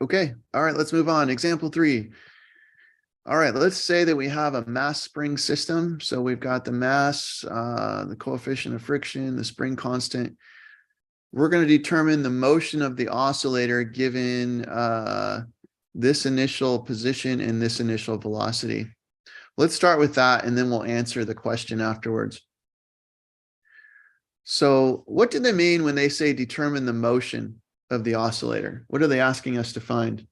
Okay. All right. Let's move on. Example 3. All right. Let's say that we have a mass spring system. So we've got the mass, the coefficient of friction, the spring constant. We're going to determine the motion of the oscillator given this initial position and this initial velocity. Let's start with that, and then we'll answer the question afterwards. So what do they mean when they say determine the motion of the oscillator? What are they asking us to find?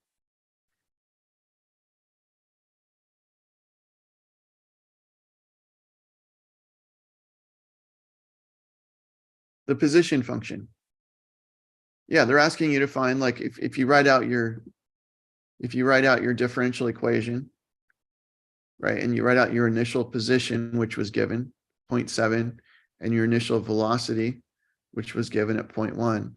The position function. Yeah, they're asking you to find, like, if you write out your differential equation, right, and you write out your initial position, which was given 0.7, and your initial velocity, which was given at 0.1.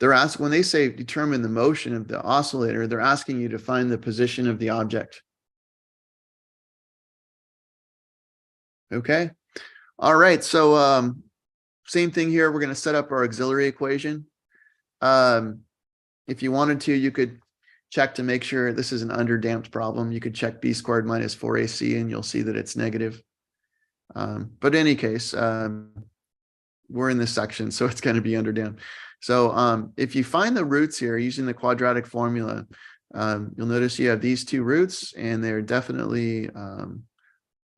They're asking, when they say determine the motion of the oscillator, they're asking you to find the position of the object. Okay. All right. So same thing here. We're going to set up our auxiliary equation. If you wanted to, you could check to make sure this is an underdamped problem. You could check b squared minus 4ac and you'll see that it's negative. But in any case, we're in this section, so it's going to be underdamped. So if you find the roots here using the quadratic formula, you'll notice you have these two roots and they're definitely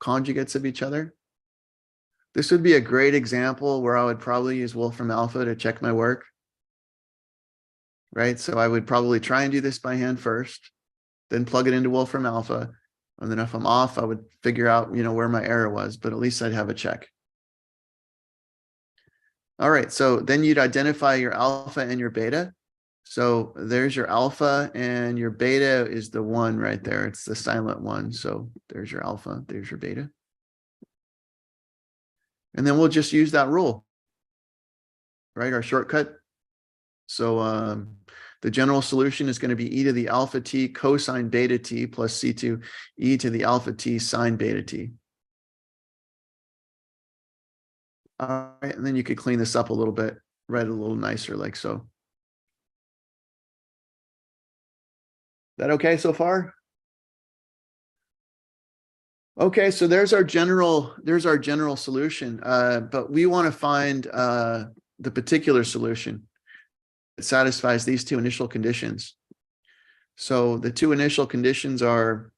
conjugates of each other. This would be a great example where I would probably use Wolfram Alpha to check my work. Right? So I would probably try and do this by hand first, then plug it into Wolfram Alpha. And then if I'm off, I would figure out, where my error was, but at least I'd have a check. All right. So then you'd identify your alpha and your beta. So there's your alpha and your beta is the 1 right there. It's the silent 1. So there's your alpha, there's your beta. And then we'll just use that rule, right? Our shortcut. So the general solution is going to be e to the alpha t cosine beta t plus C2 e to the alpha t sine beta t. All right, and then you could clean this up a little bit, write it a little nicer like so. That okay so far? Okay, so there's our general solution, but we want to find the particular solution that satisfies these two initial conditions. So the two initial conditions are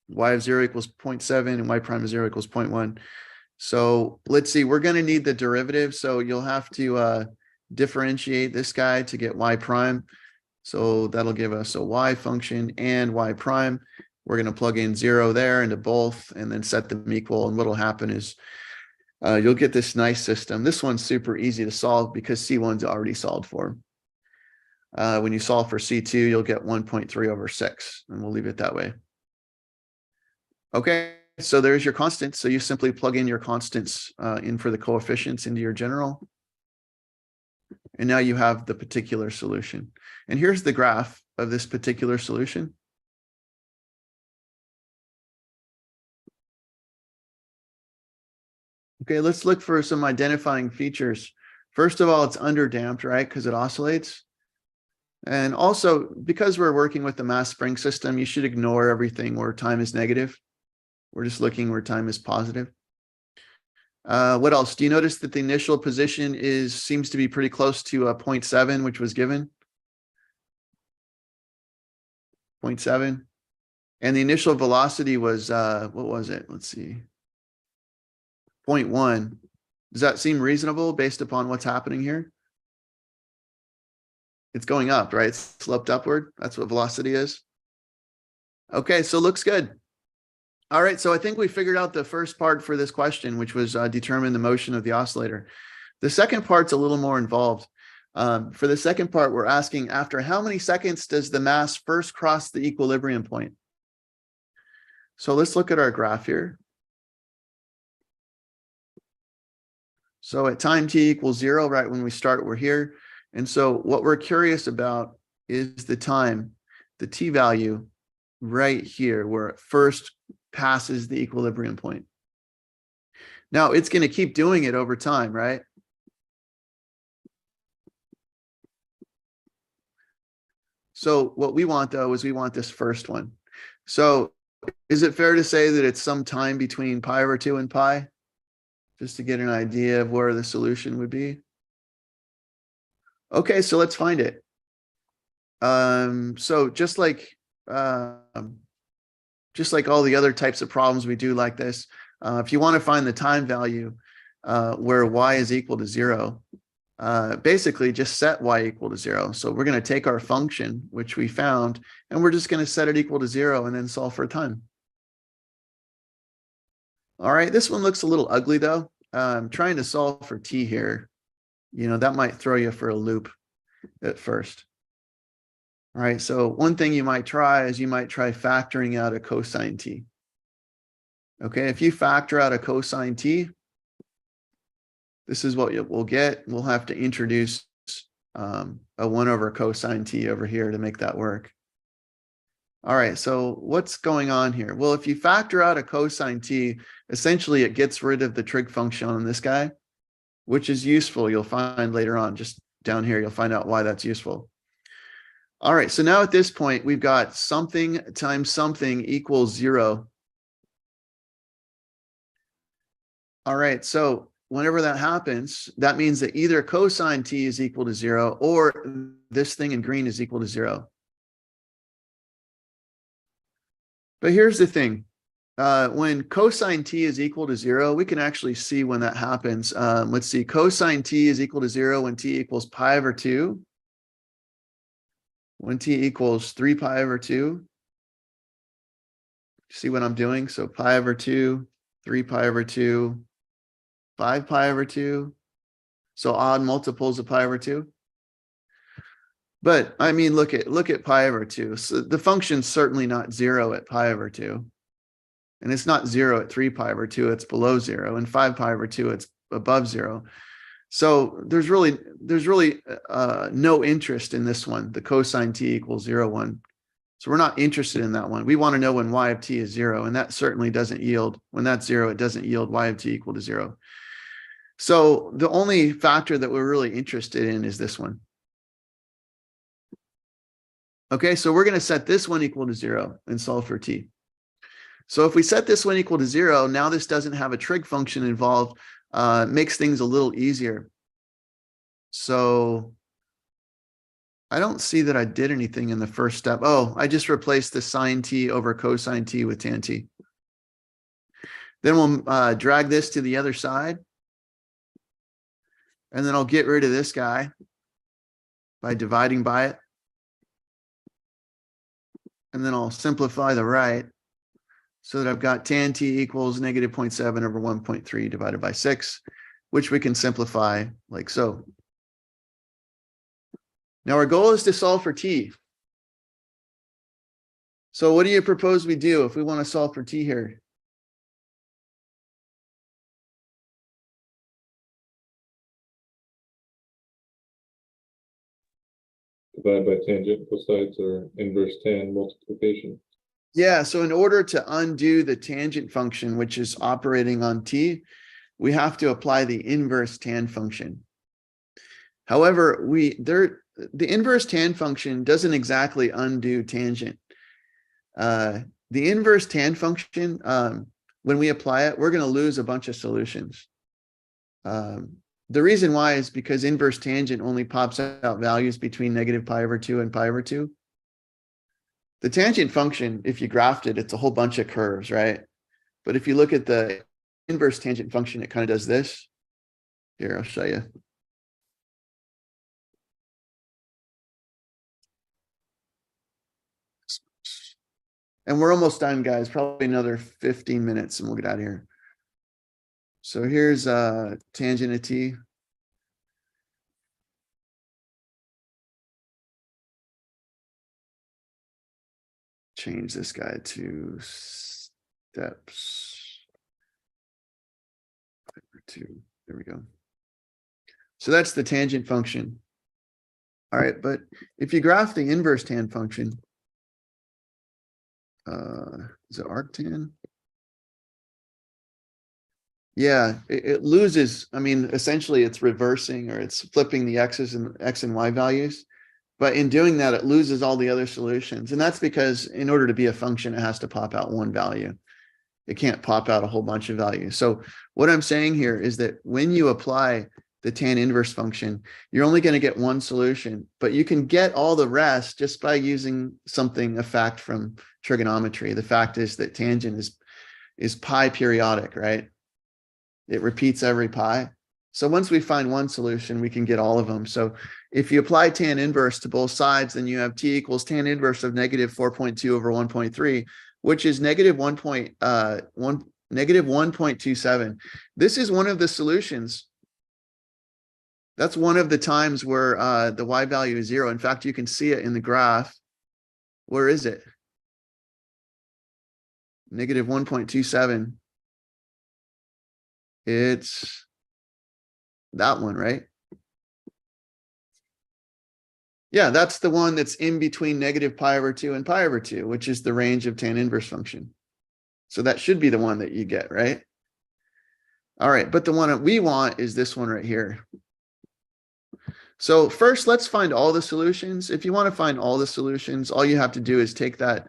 y of 0 equals 0.7 and y prime of 0 equals 0.1. So let's see, we're going to need the derivative. So you'll have to differentiate this guy to get y prime. So that'll give us a y function and y prime. We're going to plug in 0 there into both and then set them equal. And what'll happen is you'll get this nice system. This one's super easy to solve because C1's already solved for. When you solve for C2, you'll get 1.3 over 6, and we'll leave it that way. Okay, so there's your constants. So you simply plug in your constants in for the coefficients into your general. And now you have the particular solution. And here's the graph of this particular solution. Okay, let's look for some identifying features. First of all, it's underdamped, right? Because it oscillates. And also, because we're working with the mass spring system, you should ignore everything where time is negative. We're just looking where time is positive. What else? Do you notice that the initial position seems to be pretty close to 0.7, which was given? 0.7. And the initial velocity was, what was it? Let's see. 0.1. Does that seem reasonable based upon what's happening here? It's going up, right? It's sloped upward. That's what velocity is. Okay, so looks good. All right, so I think we figured out the first part for this question, which was determine the motion of the oscillator. The second part's a little more involved. For the second part, we're asking after how many seconds does the mass first cross the equilibrium point? So let's look at our graph here. So at time t equals 0, right when we start, we're here. And so what we're curious about is the time, the t value right here, where it first passes the equilibrium point. Now it's going to keep doing it over time, right? So what we want though is we want this first one. So is it fair to say that it's some time between pi over 2 and pi? Just to get an idea of where the solution would be. Okay, so let's find it. So just like all the other types of problems we do like this, if you want to find the time value where y is equal to 0, basically just set y equal to 0. So we're going to take our function, which we found, and we're just going to set it equal to 0 and then solve for time. All right, this one looks a little ugly though. Trying to solve for t here, that might throw you for a loop at first. All right, so one thing you might try is you might try factoring out a cosine t. Okay, if you factor out a cosine t, this is what we'll get. We'll have to introduce a 1 over cosine t over here to make that work. All right, so what's going on here? Well, if you factor out a cosine t, essentially it gets rid of the trig function on this guy, which is useful. You'll find later on, just down here, you'll find out why that's useful. All right, so now at this point, we've got something times something equals 0. All right, so whenever that happens, that means that either cosine t is equal to 0 or this thing in green is equal to 0. But here's the thing. When cosine t is equal to 0, we can actually see when that happens. Let's see, cosine t is equal to 0 when t equals pi over 2. When t equals 3 pi over 2. See what I'm doing? So pi over 2, 3 pi over 2, 5 pi over 2. So odd multiples of pi over 2. But I mean, look at pi over 2. So the function's certainly not 0 at pi over 2. And it's not 0 at 3 pi over 2, it's below 0. And 5 pi over 2, it's above 0. So there's really no interest in this one, the cosine t equals 0 one. So we're not interested in that one. We want to know when y of t is 0, and that certainly doesn't yield, when that's 0, it doesn't yield y of t equal to 0. So the only factor that we're really interested in is this one. Okay, so we're going to set this one equal to 0 and solve for t. So if we set this one equal to 0, now this doesn't have a trig function involved, makes things a little easier. So I don't see that I did anything in the first step. Oh, I just replaced the sine t over cosine t with tan t. Then we'll drag this to the other side. And then I'll get rid of this guy by dividing by it. And then I'll simplify the right so that I've got tan t equals negative 0.7 over 1.3 divided by 6, which we can simplify like so. Now our goal is to solve for t. So what do you propose we do if we want to solve for t here? Divide by tangent, both sides are inverse tan multiplication. Yeah, so in order to undo the tangent function, which is operating on t, we have to apply the inverse tan function. However, the inverse tan function doesn't exactly undo tangent. The inverse tan function, when we apply it, we're going to lose a bunch of solutions. The reason why is because inverse tangent only pops out values between negative pi over 2 and pi over 2. The tangent function, if you graphed it, it's a whole bunch of curves, right? But if you look at the inverse tangent function, it kind of does this. Here, I'll show you. And we're almost done, guys. Probably another 15 minutes and we'll get out of here. So here's tangent of t. Change this guy to steps. 2. There we go. So that's the tangent function. All right, but if you graph the inverse tan function, is it arctan? Yeah, it loses. I mean, essentially it's reversing or it's flipping the x's and x and y values. But in doing that, it loses all the other solutions. And that's because in order to be a function, it has to pop out one value. It can't pop out a whole bunch of values. So what I'm saying here is that when you apply the tan inverse function, you're only going to get one solution, but you can get all the rest just by using something, a fact from trigonometry. The fact is that tangent is pi periodic, right? It repeats every pi. So once we find one solution, we can get all of them. So if you apply tan inverse to both sides, then you have t equals tan inverse of negative 4.2 over 1.3, which is negative 1.27. This is one of the solutions. That's one of the times where the y value is 0. In fact, you can see it in the graph. Where is it? Negative 1.27. It's that one, right? Yeah, that's the one that's in between negative pi over 2 and pi over 2, which is the range of tan inverse function. So that should be the one that you get, right? All right, but the one that we want is this one right here. So first, let's find all the solutions. If you want to find all the solutions, all you have to do is take that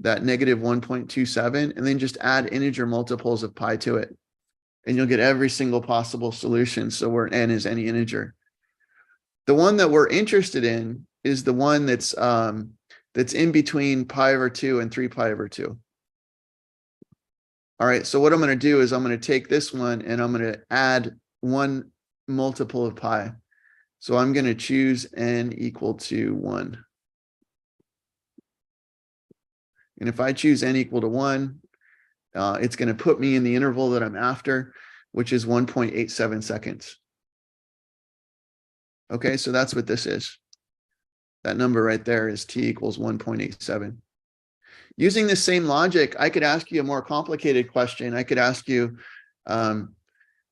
negative 1.27 and then just add integer multiples of pi to it. And you'll get every single possible solution. So where n is any integer. The one that we're interested in is the one that's in between pi over 2 and 3 pi over 2. All right, so what I'm going to do is I'm going to take this one and I'm going to add one multiple of pi. So I'm going to choose n equal to 1. And if I choose n equal to 1, it's going to put me in the interval that I'm after, which is 1.87 seconds. Okay, so that's what this is. That number right there is t equals 1.87. Using the same logic, I could ask you a more complicated question. I could ask you,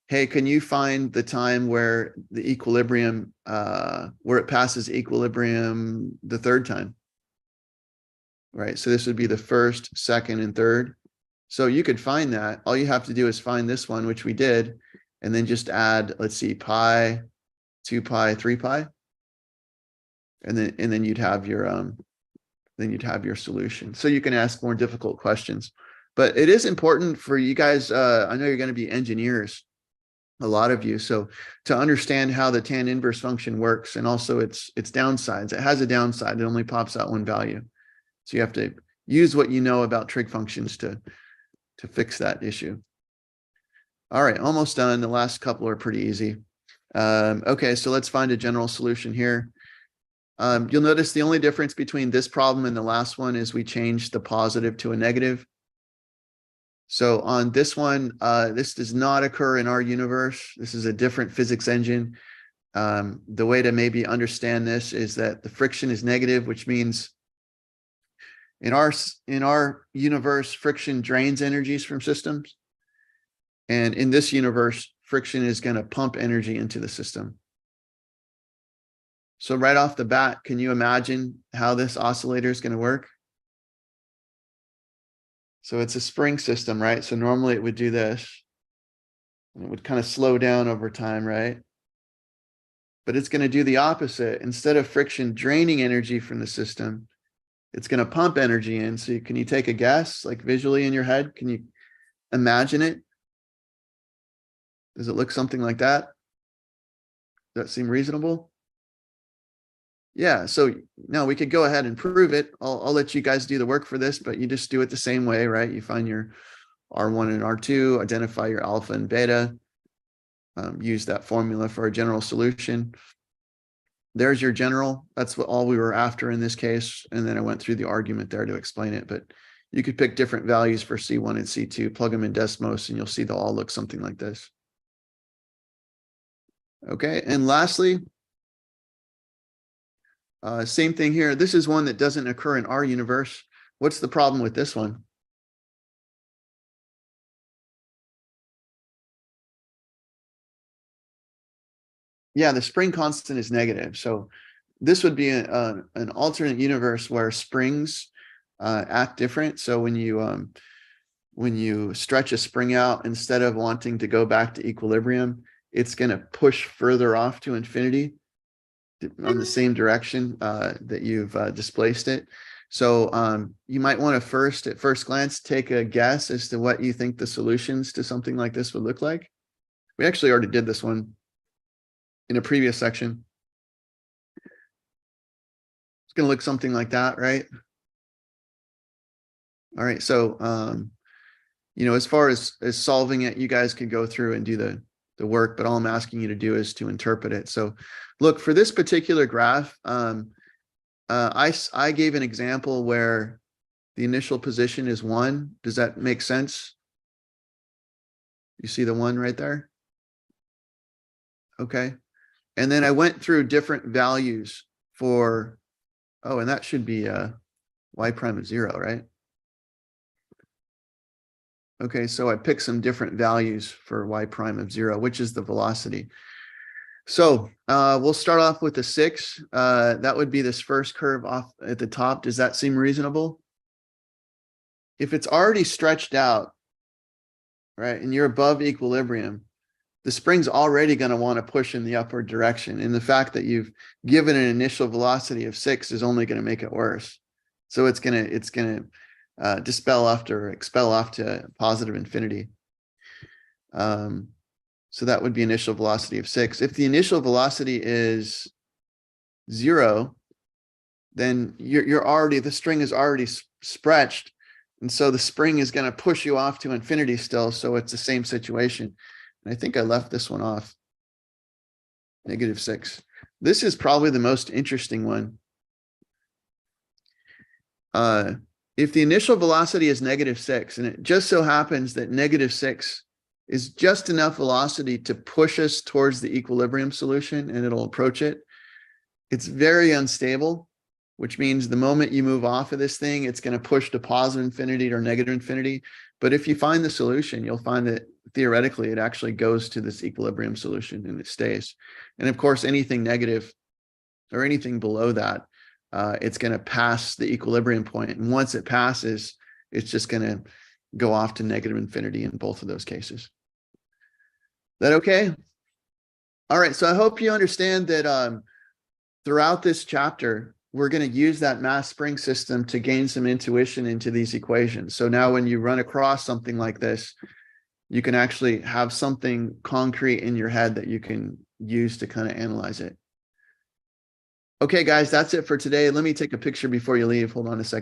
hey, can you find the time where the equilibrium, where it passes equilibrium the third time? Right, so this would be the first, second, and third. So you could find that. All you have to do is find this one, which we did, and then just add, let's see, pi, 2 pi, 3 pi. And then you'd have your solution. So you can ask more difficult questions. But it is important for you guys, I know you're going to be engineers, a lot of you, so to understand how the tan inverse function works and also its downsides. It has a downside, it only pops out one value. So you have to use what you know about trig functions to fix that issue. All right, almost done. The last couple are pretty easy. Okay, so let's find a general solution here. You'll notice the only difference between this problem and the last one is we changed the positive to a negative. So on this one, this does not occur in our universe. This is a different physics engine. The way to maybe understand this is that the friction is negative, which means in our universe, friction drains energies from systems. And in this universe, friction is going to pump energy into the system. So right off the bat, can you imagine how this oscillator is going to work? So it's a spring system, right? So normally it would do this. And it would kind of slow down over time, right? But it's going to do the opposite. Instead of friction draining energy from the system, it's going to pump energy in. So can you take a guess, like visually in your head? Can you imagine it? Does it look something like that? Does that seem reasonable? Yeah, so now we could go ahead and prove it. I'll let you guys do the work for this, but you just do it the same way, right? You find your R1 and R2, identify your alpha and beta. use that formula for a general solution. There's your general. That's what all we were after in this case. And then I went through the argument there to explain it, but you could pick different values for C1 and C2, plug them in Desmos, and you'll see they'll all look something like this. Okay, and lastly, same thing here. This is one that doesn't occur in our universe. What's the problem with this one? Yeah, the spring constant is negative. So this would be an alternate universe where springs act different. So when you stretch a spring out, instead of wanting to go back to equilibrium, it's going to push further off to infinity on the same direction that you've displaced it. So you might want to at first glance, take a guess as to what you think the solutions to something like this would look like. We actually already did this one in a previous section. It's going to look something like that, right? All right. So, as far as solving it, you guys could go through and do the work, but all I'm asking you to do is to interpret it. So look, for this particular graph, I gave an example where the initial position is 1. Does that make sense? You see the 1 right there? Okay. And then I went through different values for, and that should be y prime of 0, right? Okay, so I picked some different values for y prime of 0, which is the velocity. So we'll start off with the 6. That would be this first curve off at the top. Does that seem reasonable? If it's already stretched out, right, and you're above equilibrium, the spring's already going to want to push in the upward direction. And the fact that you've given an initial velocity of 6 is only going to make it worse. So it's going to dispel off or expel off to positive infinity. So that would be initial velocity of 6. If the initial velocity is 0, then the string is already stretched. And so the spring is going to push you off to infinity still. So it's the same situation. And I think I left this one off. -6. This is probably the most interesting one. If the initial velocity is -6, and it just so happens that -6 is just enough velocity to push us towards the equilibrium solution and it'll approach it, it's very unstable, which means the moment you move off of this thing, it's going to push to positive infinity or negative infinity. But if you find the solution, you'll find that theoretically it actually goes to this equilibrium solution and it stays. And of course, anything negative or anything below that, it's going to pass the equilibrium point. And once it passes, it's just going to go off to negative infinity in both of those cases. That okay? All right. So I hope you understand that throughout this chapter, we're going to use that mass spring system to gain some intuition into these equations. So now when you run across something like this, you can actually have something concrete in your head that you can use to kind of analyze it. Okay, guys, that's it for today. Let me take a picture before you leave. Hold on a second.